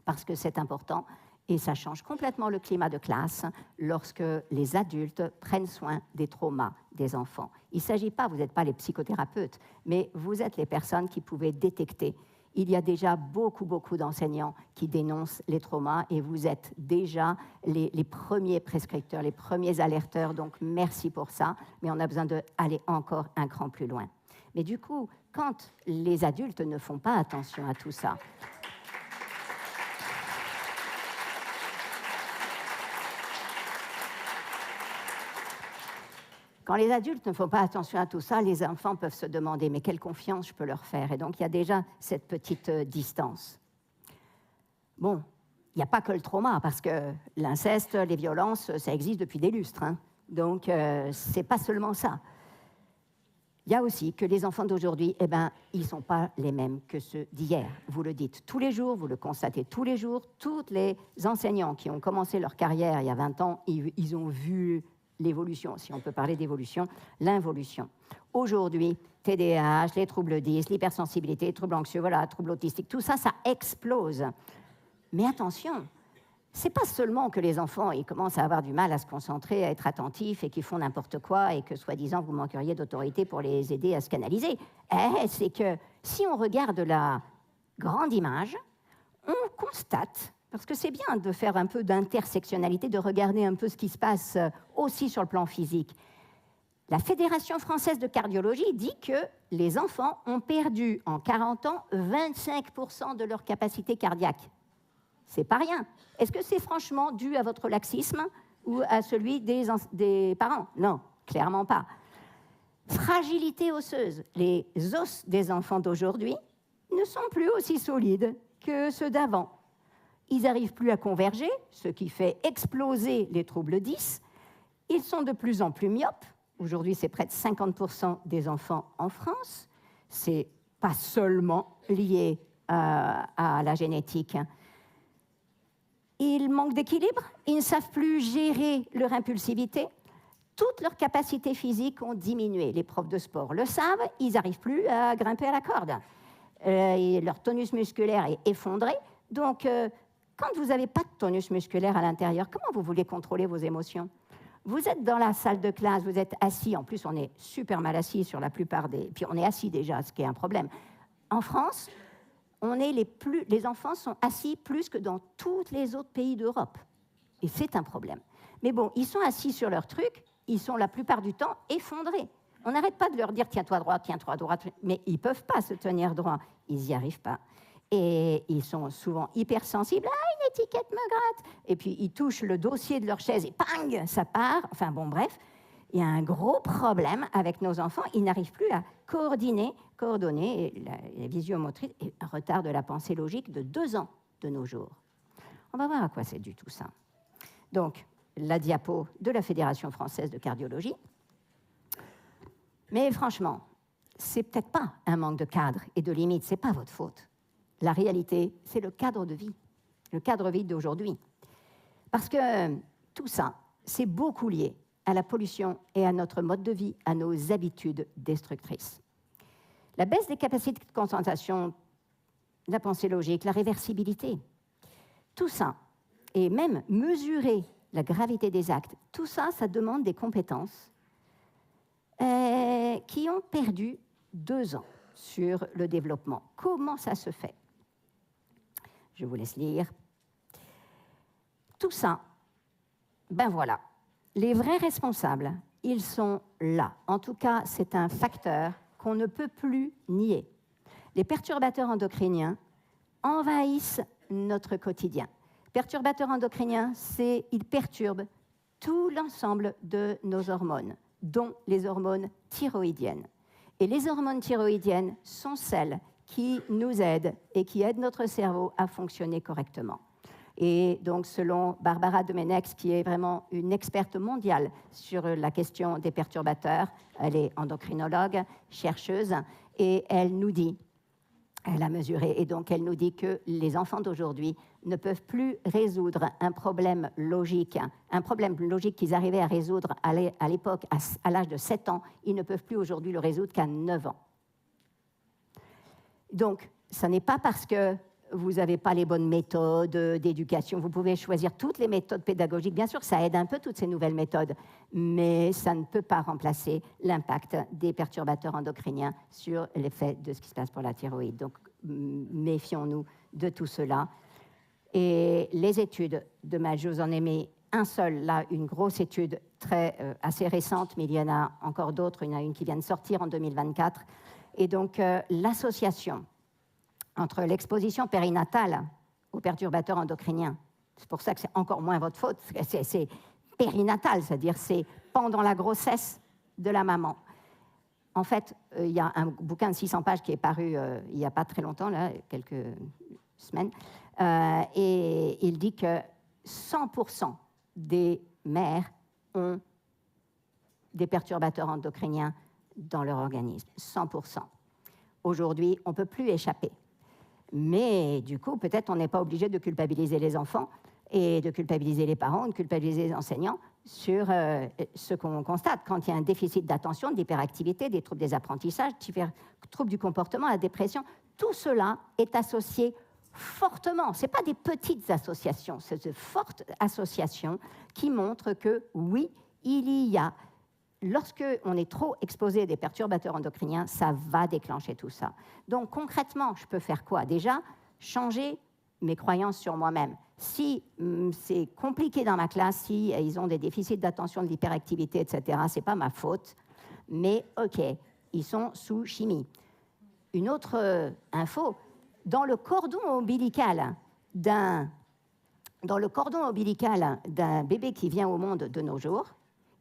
Parce que c'est important et ça change complètement le climat de classe lorsque les adultes prennent soin des traumas des enfants. Il ne s'agit pas, vous n'êtes pas les psychothérapeutes, mais vous êtes les personnes qui pouvez détecter. Il y a déjà beaucoup d'enseignants qui dénoncent les traumas et vous êtes déjà les premiers prescripteurs, les premiers alerteurs, donc merci pour ça, mais on a besoin d'aller encore un cran plus loin. Mais du coup, quand les adultes ne font pas attention à tout ça, quand les adultes ne font pas attention à tout ça, les enfants peuvent se demander « mais quelle confiance je peux leur faire ?» Et donc, il y a déjà cette petite distance. Bon, il n'y a pas que le trauma, parce que l'inceste, les violences, ça existe depuis des lustres. Hein. Donc, ce n'est pas seulement ça. Il y a aussi que les enfants d'aujourd'hui, ils ne sont pas les mêmes que ceux d'hier. Vous le dites tous les jours, vous le constatez tous les jours. Tous les enseignants qui ont commencé leur carrière il y a 20 ans, ils ont vu l'évolution, si on peut parler d'évolution, l'involution. Aujourd'hui, TDAH, les troubles 10, l'hypersensibilité, les troubles anxieux, voilà, troubles autistiques, tout ça, ça explose. Mais attention, c'est pas seulement que les enfants ils commencent à avoir du mal à se concentrer, à être attentifs et qu'ils font n'importe quoi et que, soi-disant, vous manqueriez d'autorité pour les aider à se canaliser. C'est que si on regarde la grande image, on constate, parce que c'est bien de faire un peu d'intersectionnalité, de regarder un peu ce qui se passe aussi sur le plan physique. La Fédération française de cardiologie dit que les enfants ont perdu en 40 ans 25% de leur capacité cardiaque. C'est pas rien. Est-ce que c'est franchement dû à votre laxisme ou à celui des parents? Non, clairement pas. Fragilité osseuse. Les os des enfants d'aujourd'hui ne sont plus aussi solides que ceux d'avant. Ils n'arrivent plus à converger, ce qui fait exploser les troubles 10. Ils sont de plus en plus myopes. Aujourd'hui, c'est près de 50% des enfants en France. Ce n'est pas seulement lié à la génétique. Ils manquent d'équilibre, ils ne savent plus gérer leur impulsivité. Toutes leurs capacités physiques ont diminué. Les profs de sport le savent, ils n'arrivent plus à grimper à la corde. Leur tonus musculaire est effondré. Donc, quand vous n'avez pas de tonus musculaire à l'intérieur, comment vous voulez contrôler vos émotions ? Vous êtes dans la salle de classe, vous êtes assis, en plus on est super mal assis sur la plupart des... Puis on est assis déjà, ce qui est un problème. En France, les enfants sont assis plus que dans tous les autres pays d'Europe. Et c'est un problème. Mais bon, ils sont assis sur leur truc, ils sont la plupart du temps effondrés. On n'arrête pas de leur dire tiens-toi droit, mais ils ne peuvent pas se tenir droit, ils n'y arrivent pas. Et ils sont souvent hypersensibles. Ah, une étiquette me gratte. Et puis ils touchent le dossier de leur chaise et pang, ça part. Enfin bon, bref, il y a un gros problème avec nos enfants. Ils n'arrivent plus à coordonner la visiomotrice et un retard de la pensée logique de 2 ans de nos jours. On va voir à quoi c'est dû tout ça. Donc, la diapo de la Fédération française de cardiologie. Mais franchement, c'est peut-être pas un manque de cadre et de limites, c'est pas votre faute. La réalité, c'est le cadre de vie d'aujourd'hui. Parce que tout ça, c'est beaucoup lié à la pollution et à notre mode de vie, à nos habitudes destructrices. La baisse des capacités de concentration, la pensée logique, la réversibilité, tout ça, et même mesurer la gravité des actes, tout ça, ça demande des compétences qui ont perdu 2 ans sur le développement. Comment ça se fait ? Je vous laisse lire. Tout ça, ben voilà, les vrais responsables, ils sont là. En tout cas, c'est un facteur qu'on ne peut plus nier. Les perturbateurs endocriniens envahissent notre quotidien. Perturbateurs endocriniens, ils perturbent tout l'ensemble de nos hormones, dont les hormones thyroïdiennes. Et les hormones thyroïdiennes sont celles qui nous aident et qui aident notre cerveau à fonctionner correctement. Et donc, selon Barbara Domenech, qui est vraiment une experte mondiale sur la question des perturbateurs, elle est endocrinologue, chercheuse, et elle nous dit, elle a mesuré, et donc elle nous dit que les enfants d'aujourd'hui ne peuvent plus résoudre un problème logique qu'ils arrivaient à résoudre à l'époque, à l'âge de 7 ans, ils ne peuvent plus aujourd'hui le résoudre qu'à 9 ans. Donc, ce n'est pas parce que vous n'avez pas les bonnes méthodes d'éducation. Vous pouvez choisir toutes les méthodes pédagogiques. Bien sûr, ça aide un peu toutes ces nouvelles méthodes, mais ça ne peut pas remplacer l'impact des perturbateurs endocriniens sur l'effet de ce qui se passe pour la thyroïde. Donc, méfions-nous de tout cela. Et les études, je vous en ai mis un seul, là, une grosse étude assez récente, mais il y en a encore d'autres. Il y en a une qui vient de sortir en 2024. Et donc, l'association entre l'exposition périnatale aux perturbateurs endocriniens, c'est pour ça que c'est encore moins votre faute, c'est périnatal, c'est-à-dire c'est pendant la grossesse de la maman. En fait, il y a un bouquin de 600 pages qui est paru il n'y a pas très longtemps, là, quelques semaines, et il dit que 100% des mères ont des perturbateurs endocriniens dans leur organisme, 100%. Aujourd'hui, on ne peut plus échapper. Mais du coup, peut-être on n'est pas obligé de culpabiliser les enfants et de culpabiliser les parents, de culpabiliser les enseignants sur ce qu'on constate. Quand il y a un déficit d'attention, d'hyperactivité, des troubles des apprentissages, troubles du comportement, la dépression, tout cela est associé fortement. Ce n'est pas des petites associations, c'est de fortes associations qui montrent que oui, il y a... Lorsqu'on est trop exposé à des perturbateurs endocriniens, ça va déclencher tout ça. Donc concrètement, je peux faire quoi ? Déjà, changer mes croyances sur moi-même. Si c'est compliqué dans ma classe, si ils ont des déficits d'attention, de l'hyperactivité, etc., ce n'est pas ma faute, mais OK, ils sont sous chimie. Une autre info, dans le cordon ombilical d'un bébé qui vient au monde de nos jours,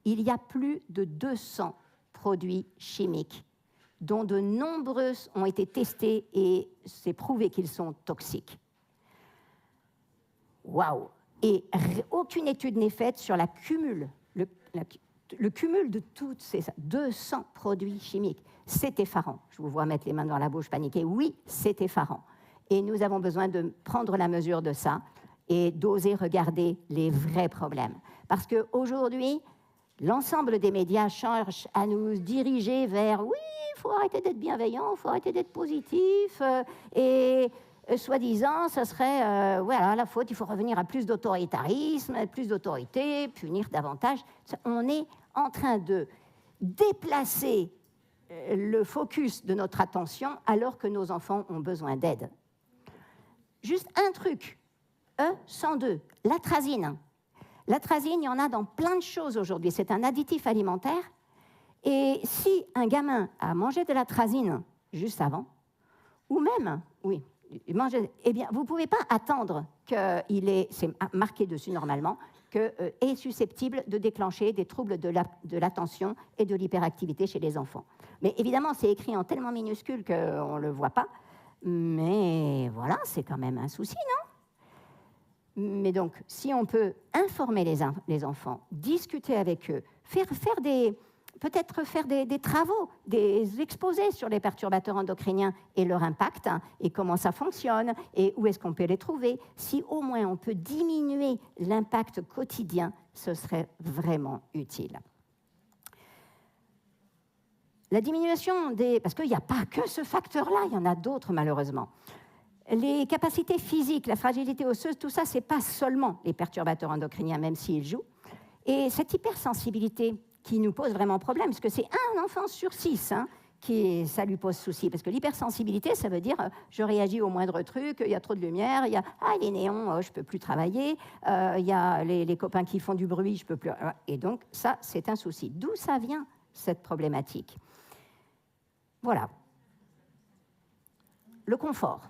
il y a plus de 200 produits chimiques, dont de nombreux ont été testés et c'est prouvé qu'ils sont toxiques. Waouh! Et aucune étude n'est faite sur le cumul de toutes ces 200 produits chimiques. C'est effarant. Je vous vois mettre les mains dans la bouche, paniquer. Oui, c'est effarant. Et nous avons besoin de prendre la mesure de ça et d'oser regarder les vrais problèmes. Parce qu'aujourd'hui, l'ensemble des médias cherchent à nous diriger vers « oui, il faut arrêter d'être bienveillant, il faut arrêter d'être positif » et soi-disant, ça serait voilà, la faute, il faut revenir à plus d'autoritarisme, plus d'autorité, punir davantage. On est en train de déplacer le focus de notre attention alors que nos enfants ont besoin d'aide. Juste un truc, E102, l'atrazine. L'atrazine, il y en a dans plein de choses aujourd'hui. C'est un additif alimentaire. Et si un gamin a mangé de l'atrazine juste avant, ou même, oui, eh bien, vous ne pouvez pas attendre c'est marqué dessus normalement, est susceptible de déclencher des troubles de l'attention et de l'hyperactivité chez les enfants. Mais évidemment, c'est écrit en tellement minuscule qu'on ne le voit pas. Mais voilà, c'est quand même un souci, non ? Mais donc, si on peut informer les enfants, discuter avec eux, peut-être faire des travaux, des exposés sur les perturbateurs endocriniens et leur impact, et comment ça fonctionne, et où est-ce qu'on peut les trouver. Si au moins on peut diminuer l'impact quotidien, ce serait vraiment utile. La diminution parce qu'il n'y a pas que ce facteur-là, il y en a d'autres malheureusement. Les capacités physiques, la fragilité osseuse, tout ça, ce n'est pas seulement les perturbateurs endocriniens, même s'ils jouent. Et cette hypersensibilité qui nous pose vraiment problème, parce que c'est un enfant sur 6 ça lui pose souci. Parce que l'hypersensibilité, ça veut dire je réagis au moindre truc, il y a trop de lumière, il y a les néons, je ne peux plus travailler, il y a les copains qui font du bruit, je ne peux plus... Et donc, ça, c'est un souci. D'où ça vient, cette problématique ? Voilà. Le confort.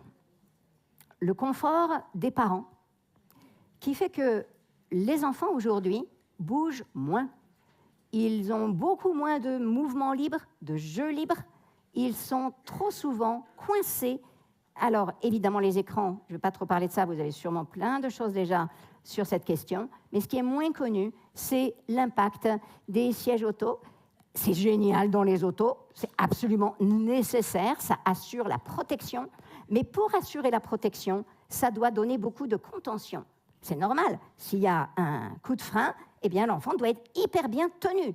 Le confort des parents, qui fait que les enfants aujourd'hui bougent moins. Ils ont beaucoup moins de mouvements libres, de jeux libres. Ils sont trop souvent coincés. Alors, évidemment, les écrans, je ne vais pas trop parler de ça, vous avez sûrement plein de choses déjà sur cette question. Mais ce qui est moins connu, c'est l'impact des sièges auto. C'est génial dans les autos, c'est absolument nécessaire, ça assure la protection. Mais pour assurer la protection, ça doit donner beaucoup de contention. C'est normal, s'il y a un coup de frein, eh bien l'enfant doit être hyper bien tenu.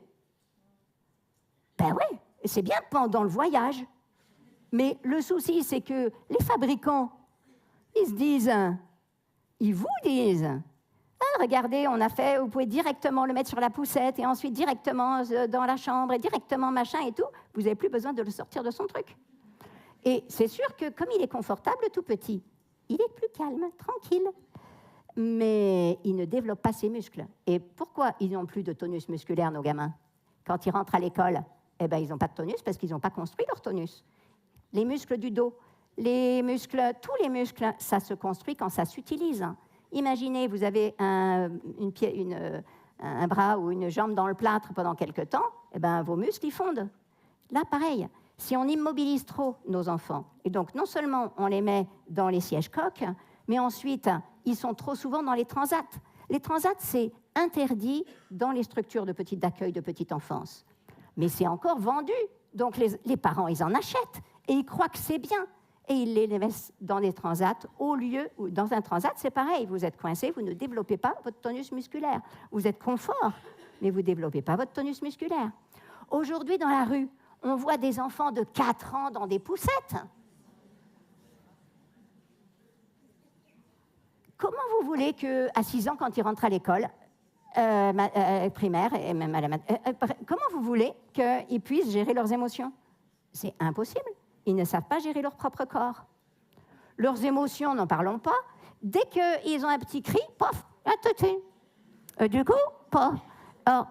Ben oui, c'est bien pendant le voyage. Mais le souci, c'est que les fabricants, ils vous disent, regardez, on a fait, vous pouvez directement le mettre sur la poussette et ensuite directement dans la chambre et directement machin et tout. Vous n'avez plus besoin de le sortir de son truc. Et c'est sûr que comme il est confortable, tout petit, il est plus calme, tranquille. Mais il ne développe pas ses muscles. Et pourquoi ils n'ont plus de tonus musculaire, nos gamins ? Quand ils rentrent à l'école, eh ben, ils n'ont pas de tonus parce qu'ils n'ont pas construit leur tonus. Les muscles du dos, tous les muscles, ça se construit quand ça s'utilise. Imaginez, vous avez un bras ou une jambe dans le plâtre pendant quelque temps, eh ben, vos muscles, ils fondent. Là, pareil, si on immobilise trop nos enfants, et donc non seulement on les met dans les sièges coques, mais ensuite, ils sont trop souvent dans les transats. Les transats, c'est interdit dans les structures d'accueil de petite enfance. Mais c'est encore vendu. Donc les parents, ils en achètent et ils croient que c'est bien. Et ils les mettent dans des transats au lieu où dans un transat, c'est pareil. Vous êtes coincé, vous ne développez pas votre tonus musculaire. Vous êtes confort, mais vous ne développez pas votre tonus musculaire. Aujourd'hui, dans la rue, on voit des enfants de 4 ans dans des poussettes. Comment vous voulez qu'à 6 ans, quand ils rentrent à l'école primaire, et même à comment vous voulez qu'ils puissent gérer leurs émotions ? C'est impossible. Ils ne savent pas gérer leur propre corps. Leurs émotions, n'en parlons pas. Dès qu'ils ont un petit cri, pof, du coup, pof. Or,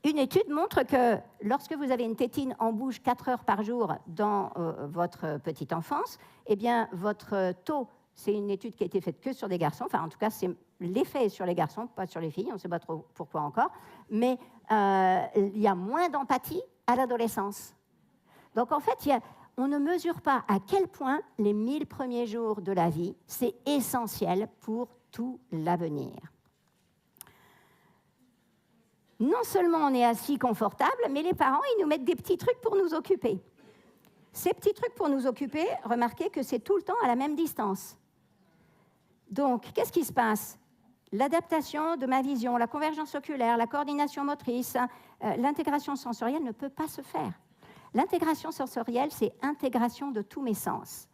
une étude montre que lorsque vous avez une tétine en bouche 4 heures par jour dans votre petite enfance, eh bien, votre taux, c'est une étude qui a été faite que sur des garçons, enfin, en tout cas, l'effet est sur les garçons, pas sur les filles, on ne sait pas trop pourquoi encore, mais il y a moins d'empathie à l'adolescence. Donc, en fait, on ne mesure pas à quel point les 1000 premiers jours de la vie, c'est essentiel pour tout l'avenir. Non seulement on est assis confortable, mais les parents, ils nous mettent des petits trucs pour nous occuper. Ces petits trucs pour nous occuper, remarquez que c'est tout le temps à la même distance. Donc, qu'est-ce qui se passe ? L'adaptation de ma vision, la convergence oculaire, la coordination motrice, l'intégration sensorielle ne peut pas se faire. L'intégration sensorielle, c'est intégration de tous mes sens.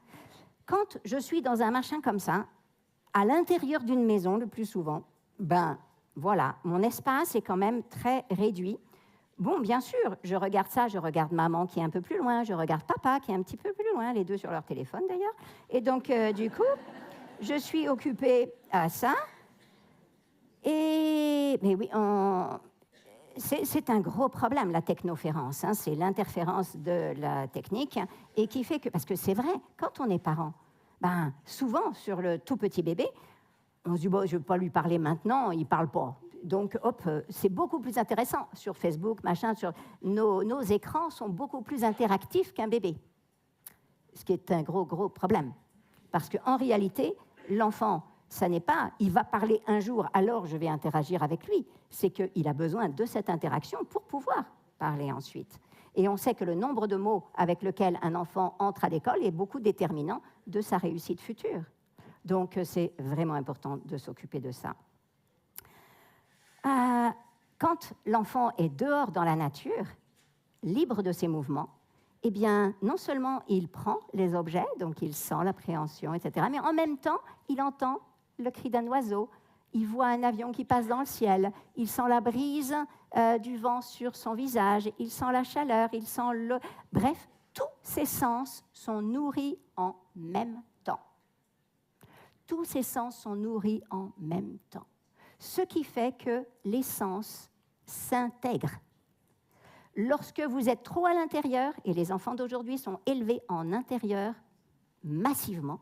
Quand je suis dans un machin comme ça, à l'intérieur d'une maison, le plus souvent, ben voilà, mon espace est quand même très réduit. Bon, bien sûr, je regarde ça, je regarde maman qui est un peu plus loin, je regarde papa qui est un petit peu plus loin, les deux sur leur téléphone d'ailleurs. Et donc, du coup, je suis occupée à ça. Mais oui, c'est un gros problème, la technoférence. Hein, c'est l'interférence de la technique et qui fait que, parce que c'est vrai, quand on est parent, ben, souvent sur le tout petit bébé, on se dit, bon, je ne vais pas lui parler maintenant, il ne parle pas. Donc, hop, c'est beaucoup plus intéressant sur Facebook, machin, nos écrans sont beaucoup plus interactifs qu'un bébé. Ce qui est un gros problème. Parce qu'en réalité, l'enfant, ça n'est pas, il va parler un jour, alors je vais interagir avec lui. C'est qu'il a besoin de cette interaction pour pouvoir parler ensuite. Et on sait que le nombre de mots avec lesquels un enfant entre à l'école est beaucoup déterminant de sa réussite future. Donc, c'est vraiment important de s'occuper de ça. Quand l'enfant est dehors dans la nature, libre de ses mouvements, eh bien, non seulement il prend les objets, donc il sent l'appréhension, etc., mais en même temps, il entend le cri d'un oiseau, il voit un avion qui passe dans le ciel, il sent la brise du vent sur son visage, il sent la chaleur, il sent le... Bref, tous ses sens sont nourris en même temps. Tous ces sens sont nourris en même temps. Ce qui fait que les sens s'intègrent. Lorsque vous êtes trop à l'intérieur, et les enfants d'aujourd'hui sont élevés en intérieur massivement,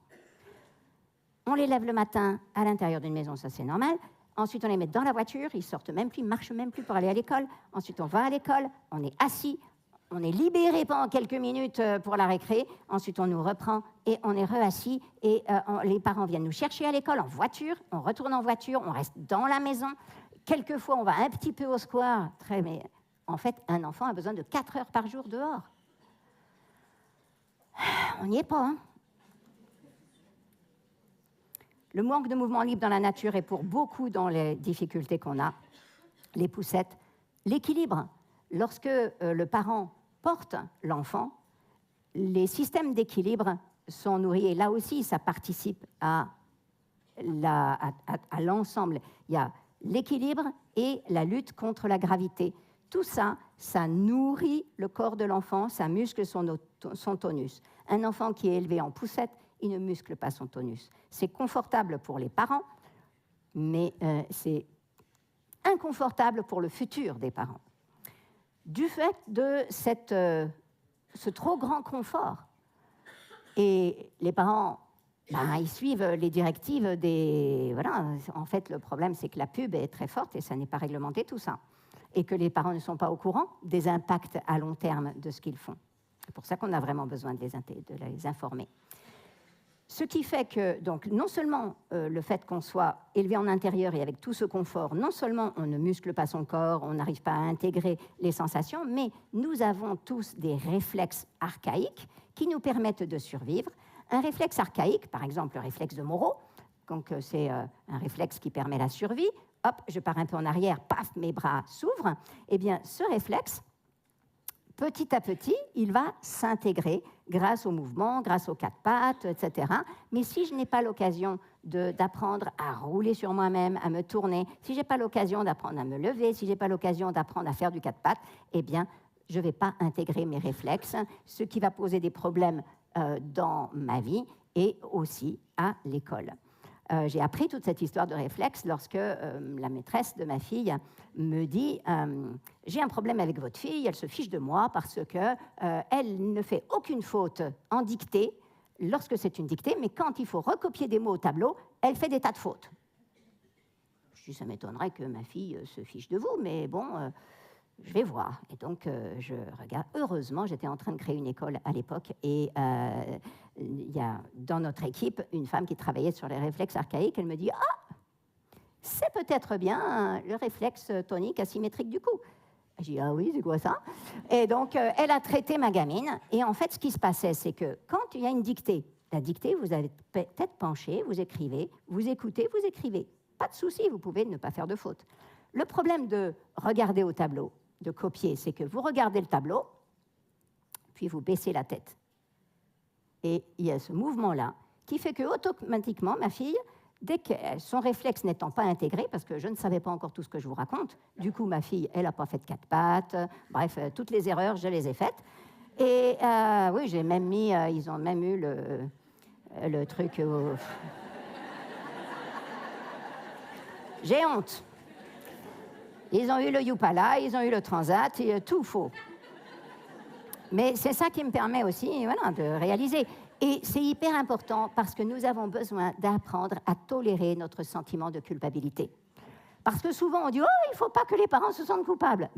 on les lève le matin à l'intérieur d'une maison, ça c'est normal. Ensuite, on les met dans la voiture, ils sortent même plus, ils marchent même plus pour aller à l'école. Ensuite, on va à l'école, on est assis, on est libéré pendant quelques minutes pour la récré. Ensuite, on nous reprend et on est re-assis. Et les parents viennent nous chercher à l'école en voiture. On retourne en voiture, on reste dans la maison. Quelquefois, on va un petit peu au square. Mais en fait, un enfant a besoin de 4 heures par jour dehors. On n'y est pas, hein. Le manque de mouvement libre dans la nature est pour beaucoup dans les difficultés qu'on a. Les poussettes, l'équilibre. Lorsque le parent porte l'enfant, les systèmes d'équilibre sont nourris. Et là aussi, ça participe à l'ensemble. Il y a l'équilibre et la lutte contre la gravité. Tout ça, ça nourrit le corps de l'enfant, ça muscle son tonus. Un enfant qui est élevé en poussette, il ne muscle pas son tonus. C'est confortable pour les parents, mais c'est inconfortable pour le futur des parents. Du fait de ce trop grand confort. Et les parents, ils suivent les directives Voilà. En fait, le problème, c'est que la pub est très forte et ça n'est pas réglementé, tout ça. Et que les parents ne sont pas au courant des impacts à long terme de ce qu'ils font. C'est pour ça qu'on a vraiment besoin de les informer. Ce qui fait que, donc, non seulement le fait qu'on soit élevé en intérieur et avec tout ce confort, non seulement on ne muscle pas son corps, on n'arrive pas à intégrer les sensations, mais nous avons tous des réflexes archaïques qui nous permettent de survivre. Un réflexe archaïque, par exemple le réflexe de Moro, donc c'est un réflexe qui permet la survie. Hop, je pars un peu en arrière, paf, mes bras s'ouvrent. Eh bien, ce réflexe, petit à petit, il va s'intégrer grâce au mouvement, grâce aux 4 pattes, etc. Mais si je n'ai pas l'occasion d'apprendre à rouler sur moi-même, à me tourner, si je n'ai pas l'occasion d'apprendre à me lever, si je n'ai pas l'occasion d'apprendre à faire du 4 pattes, eh bien, je ne vais pas intégrer mes réflexes, ce qui va poser des problèmes dans ma vie et aussi à l'école. J'ai appris toute cette histoire de réflexe lorsque la maîtresse de ma fille me dit « J'ai un problème avec votre fille, elle se fiche de moi parce qu'elle ne fait aucune faute en dictée lorsque c'est une dictée, mais quand il faut recopier des mots au tableau, elle fait des tas de fautes. » Je dis « Ça m'étonnerait que ma fille se fiche de vous, mais bon, je vais voir. » Et donc, je regarde. Heureusement, j'étais en train de créer une école à l'époque et il y a dans notre équipe une femme qui travaillait sur les réflexes archaïques. Elle me dit « Ah, c'est peut-être bien le réflexe tonique asymétrique du cou. » J'ai dit « Ah oui, c'est quoi ça ?» Et donc, elle a traité ma gamine. Et en fait, ce qui se passait, c'est que quand il y a une dictée, la dictée, vous avez tête penchée, vous écrivez, vous écoutez, vous écrivez. Pas de souci, vous pouvez ne pas faire de faute. Le problème de regarder au tableau, de copier, c'est que vous regardez le tableau, puis vous baissez la tête. Et il y a ce mouvement-là qui fait que automatiquement, ma fille, dès que son réflexe n'étant pas intégré, parce que je ne savais pas encore tout ce que je vous raconte, du coup, ma fille, elle n'a pas fait de 4 pattes, bref, toutes les erreurs, je les ai faites. Et oui, j'ai même mis, ils ont même eu le truc... J'ai honte. Ils ont eu le Yupala, ils ont eu le Transat, et, tout faux. Mais c'est ça qui me permet aussi voilà, de réaliser. Et c'est hyper important parce que nous avons besoin d'apprendre à tolérer notre sentiment de culpabilité. Parce que souvent on dit « Oh, il ne faut pas que les parents se sentent coupables ».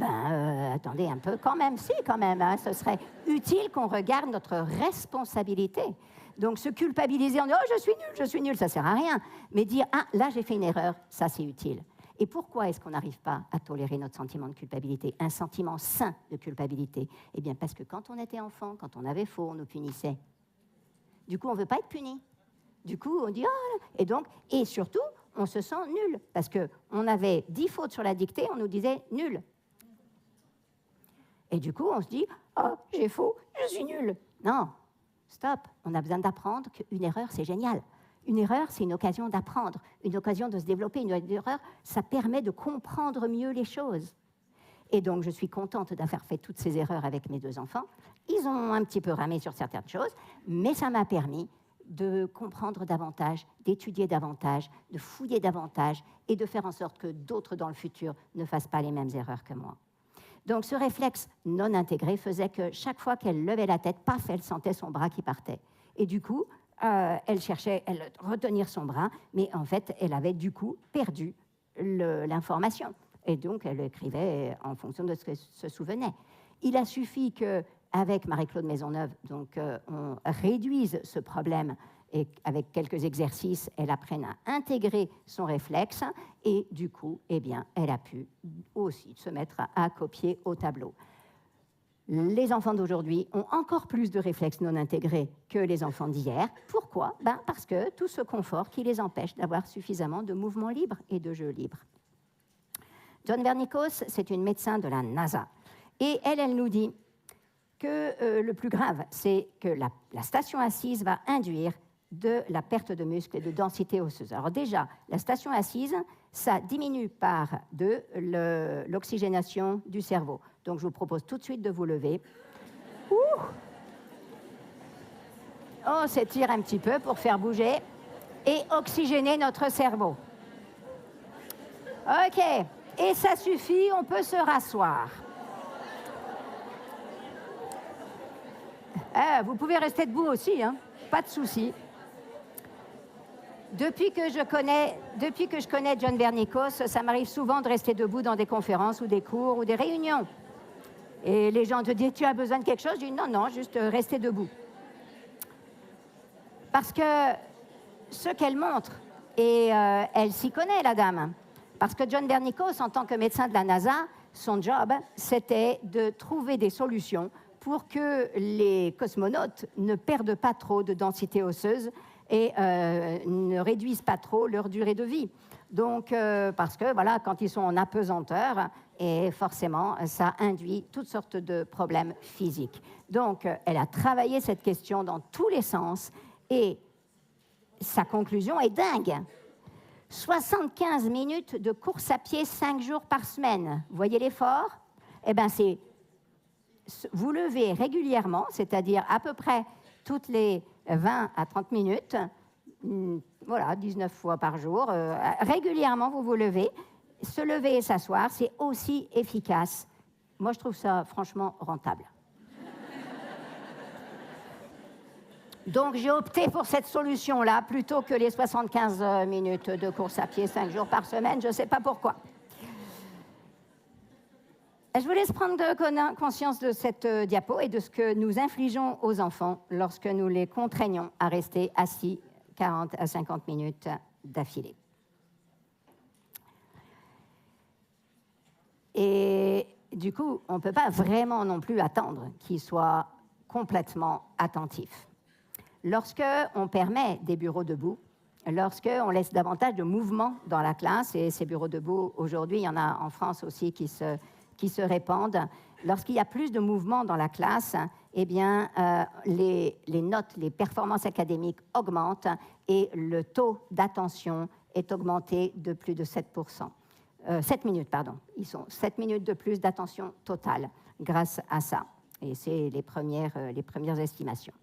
Attendez un peu, quand même, hein, ce serait utile qu'on regarde notre responsabilité. Donc se culpabiliser en disant « Oh, je suis nul », ça ne sert à rien. Mais dire « Ah, là j'ai fait une erreur », ça c'est utile. Et pourquoi est-ce qu'on n'arrive pas à tolérer notre sentiment de culpabilité, un sentiment sain de culpabilité? Eh bien parce que quand on était enfant, quand on avait faux, on nous punissait. Du coup, on ne veut pas être puni. Du coup, on dit « Oh !» Et donc, et surtout, on se sent nul. Parce qu'on avait 10 fautes sur la dictée, on nous disait « nul ». Et du coup, on se dit « Oh, j'ai faux, je suis nul ». Non, stop. On a besoin d'apprendre qu'une erreur, c'est génial. Une erreur, c'est une occasion d'apprendre, une occasion de se développer. Une erreur, ça permet de comprendre mieux les choses. Et donc, je suis contente d'avoir fait toutes ces erreurs avec mes 2 enfants. Ils ont un petit peu ramé sur certaines choses, mais ça m'a permis de comprendre davantage, d'étudier davantage, de fouiller davantage et de faire en sorte que d'autres dans le futur ne fassent pas les mêmes erreurs que moi. Donc, ce réflexe non intégré faisait que chaque fois qu'elle levait la tête, paf, elle sentait son bras qui partait. Et du coup, elle cherchait à retenir son bras, mais en fait, elle avait du coup perdu l'information. Et donc, elle écrivait en fonction de ce qu'elle se souvenait. Il a suffi qu'avec Marie-Claude Maisonneuve, donc, on réduise ce problème et avec quelques exercices, elle apprenne à intégrer son réflexe et du coup, eh bien, elle a pu aussi se mettre à copier au tableau. Les enfants d'aujourd'hui ont encore plus de réflexes non intégrés que les enfants d'hier. Pourquoi ? Parce que tout ce confort qui les empêche d'avoir suffisamment de mouvements libres et de jeux libres. John Vernikos, c'est une médecin de la NASA. Et elle nous dit que le plus grave, c'est que la station assise va induire de la perte de muscles et de densité osseuse. Alors déjà, la station assise, ça diminue par 2 l'oxygénation du cerveau. Donc je vous propose tout de suite de vous lever. On s'étire un petit peu pour faire bouger et oxygéner notre cerveau. OK. Et ça suffit, on peut se rasseoir. Vous pouvez rester debout aussi, hein, pas de souci. Depuis que je connais John Vernikos, ça m'arrive souvent de rester debout dans des conférences ou des cours ou des réunions. Et les gens te disent « Tu as besoin de quelque chose ?» Je dis « Non, juste rester debout. » Parce que ce qu'elle montre, et elle s'y connaît, la dame, parce que John Vernikos, en tant que médecin de la NASA, son job, c'était de trouver des solutions pour que les cosmonautes ne perdent pas trop de densité osseuse et ne réduisent pas trop leur durée de vie. Donc, parce que, voilà, quand ils sont en apesanteur, et forcément, ça induit toutes sortes de problèmes physiques. Donc, elle a travaillé cette question dans tous les sens, et sa conclusion est dingue. 75 minutes de course à pied 5 jours par semaine. Vous voyez l'effort ? Eh bien, c'est vous levez régulièrement, c'est-à-dire à peu près toutes les 20 à 30 minutes, voilà, 19 fois par jour, régulièrement vous vous levez. Se lever et s'asseoir, c'est aussi efficace. Moi, je trouve ça franchement rentable. Donc, j'ai opté pour cette solution-là plutôt que les 75 minutes de course à pied 5 jours par semaine. Je ne sais pas pourquoi. Je vous laisse prendre conscience de cette diapo et de ce que nous infligeons aux enfants lorsque nous les contraignons à rester assis 40 à 50 minutes d'affilée. Et du coup, on ne peut pas vraiment non plus attendre qu'ils soient complètement attentifs. Lorsqu'on permet des bureaux debout, lorsqu'on laisse davantage de mouvement dans la classe, et ces bureaux debout, aujourd'hui, il y en a en France aussi qui se qui se répandent. Lorsqu'il y a plus de mouvement dans la classe, eh bien, les notes, les performances académiques augmentent et le taux d'attention est augmenté de plus de 7%. 7 minutes, pardon. Ils sont 7 minutes de plus d'attention totale grâce à ça. Et c'est les premières estimations.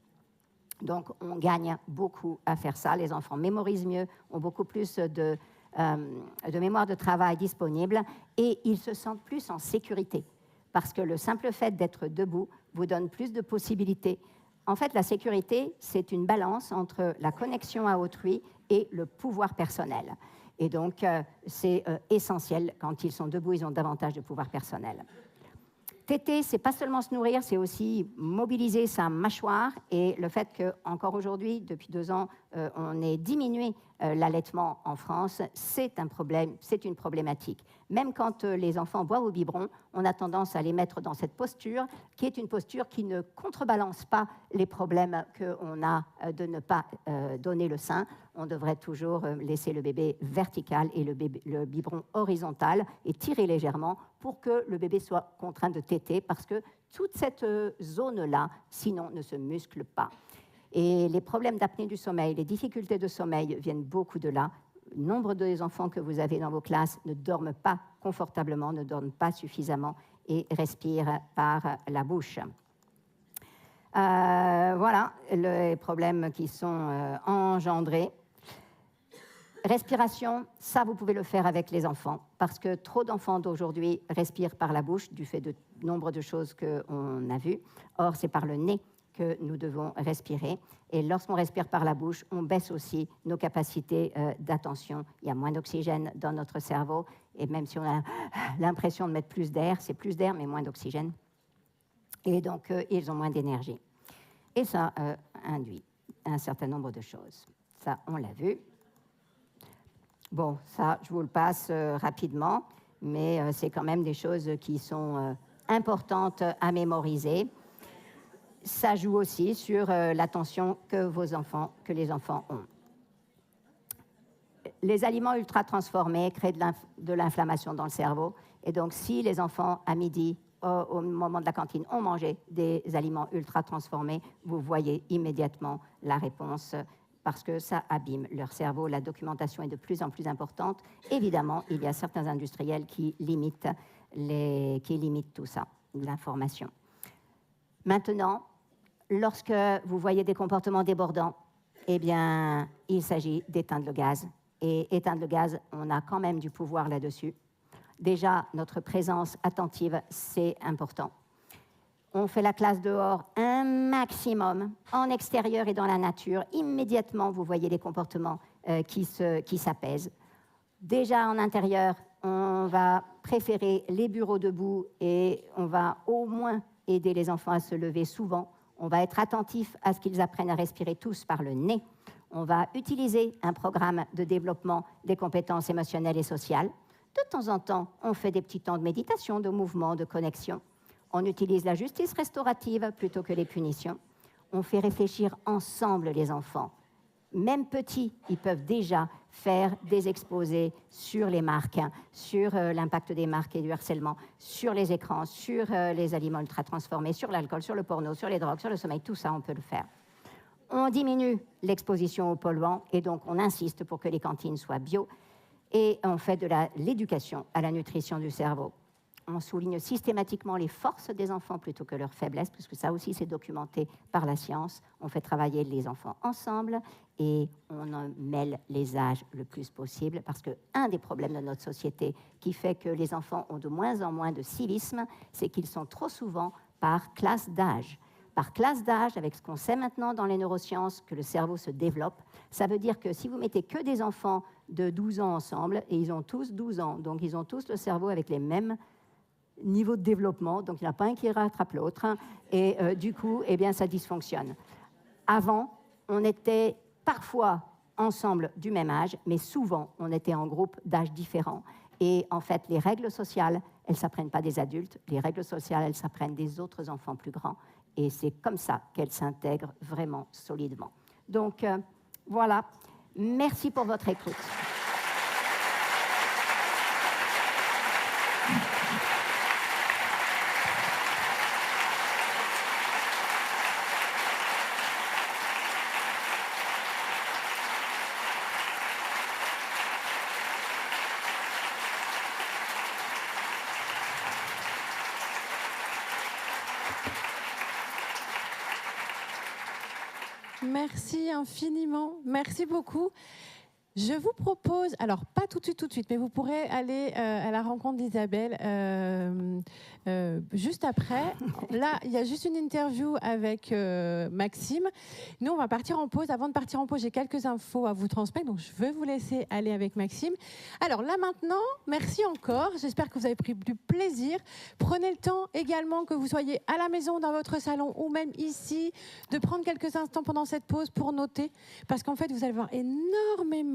Donc, on gagne beaucoup à faire ça. Les enfants mémorisent mieux, ont beaucoup plus de mémoire de travail disponible et ils se sentent plus en sécurité. Parce que le simple fait d'être debout vous donne plus de possibilités. En fait, la sécurité, c'est une balance entre la connexion à autrui et le pouvoir personnel. Et donc, c'est essentiel. Quand ils sont debout, ils ont davantage de pouvoir personnel. Téter, c'est pas seulement se nourrir, c'est aussi mobiliser sa mâchoire. Et le fait qu'encore aujourd'hui, depuis 2 ans, on ait diminué l'allaitement en France, c'est un problème, c'est une problématique. Même quand les enfants boivent au biberon, on a tendance à les mettre dans cette posture, qui est une posture qui ne contrebalance pas les problèmes qu'on a de ne pas donner le sein. On devrait toujours laisser le bébé vertical et le biberon horizontal et tirer légèrement pour que le bébé soit contraint de téter, parce que toute cette zone-là, sinon, ne se muscle pas. Et les problèmes d'apnée du sommeil, les difficultés de sommeil viennent beaucoup de là. Nombre des enfants que vous avez dans vos classes ne dorment pas confortablement, ne dorment pas suffisamment et respirent par la bouche. Voilà les problèmes qui sont engendrés. Respiration, ça vous pouvez le faire avec les enfants, parce que trop d'enfants d'aujourd'hui respirent par la bouche du fait de nombre de choses qu'on a vues. Or, c'est par le nez que nous devons respirer. Et lorsqu'on respire par la bouche, on baisse aussi nos capacités d'attention. Il y a moins d'oxygène dans notre cerveau. Et même si on a l'impression de mettre plus d'air, c'est plus d'air, mais moins d'oxygène. Et donc, ils ont moins d'énergie. Et ça induit un certain nombre de choses. Ça, on l'a vu. Bon, ça, je vous le passe rapidement, mais c'est quand même des choses qui sont importantes à mémoriser. Ça joue aussi sur l'attention que les enfants ont. Les aliments ultra transformés créent de l'inflammation dans le cerveau. Et donc, si les enfants, à midi, au moment de la cantine, ont mangé des aliments ultra transformés, vous voyez immédiatement la réponse, parce que ça abîme leur cerveau. La documentation est de plus en plus importante. Évidemment, il y a certains industriels qui limitent tout ça, l'information. Maintenant, lorsque vous voyez des comportements débordants, eh bien, il s'agit d'éteindre le gaz. Et éteindre le gaz, on a quand même du pouvoir là-dessus. Déjà, notre présence attentive, c'est important. On fait la classe dehors un maximum, en extérieur et dans la nature. Immédiatement, vous voyez les comportements qui s'apaisent. Déjà, en intérieur, on va préférer les bureaux debout et on va au moins aider les enfants à se lever souvent. On va être attentif à ce qu'ils apprennent à respirer tous par le nez. On va utiliser un programme de développement des compétences émotionnelles et sociales. De temps en temps, on fait des petits temps de méditation, de mouvement, de connexion. On utilise la justice restaurative plutôt que les punitions. On fait réfléchir ensemble les enfants. Même petits, ils peuvent déjà faire des exposés sur les marques, sur l'impact des marques et du harcèlement, sur les écrans, sur les aliments ultra transformés, sur l'alcool, sur le porno, sur les drogues, sur le sommeil. Tout ça, on peut le faire. On diminue l'exposition aux polluants et donc on insiste pour que les cantines soient bio et on fait de l'éducation à la nutrition du cerveau. On souligne systématiquement les forces des enfants plutôt que leurs faiblesses, parce que ça aussi c'est documenté par la science. On fait travailler les enfants ensemble et on en mêle les âges le plus possible, parce qu'un des problèmes de notre société qui fait que les enfants ont de moins en moins de civisme, c'est qu'ils sont trop souvent par classe d'âge. Par classe d'âge, avec ce qu'on sait maintenant dans les neurosciences, que le cerveau se développe, ça veut dire que si vous mettez que des enfants de 12 ans ensemble, et ils ont tous 12 ans, donc ils ont tous le cerveau avec les mêmes niveau de développement, donc il n'y en a pas un qui rattrape l'autre, et du coup, eh bien, ça dysfonctionne. Avant, on était parfois ensemble du même âge, mais souvent, on était en groupe d'âge différents. Et en fait, les règles sociales, elles ne s'apprennent pas des adultes, les règles sociales, elles s'apprennent des autres enfants plus grands, et c'est comme ça qu'elles s'intègrent vraiment solidement. Donc, voilà. Merci pour votre écoute. Merci infiniment. Merci beaucoup. Je vous propose, alors pas tout de suite, mais vous pourrez aller à la rencontre d'Isabelle juste après. Là, il y a juste une interview avec Maxime. Nous, on va partir en pause. Avant de partir en pause, j'ai quelques infos à vous transmettre, donc je vais vous laisser aller avec Maxime. Alors là maintenant, merci encore. J'espère que vous avez pris du plaisir. Prenez le temps également, que vous soyez à la maison, dans votre salon ou même ici, de prendre quelques instants pendant cette pause pour noter, parce qu'en fait, vous allez voir énormément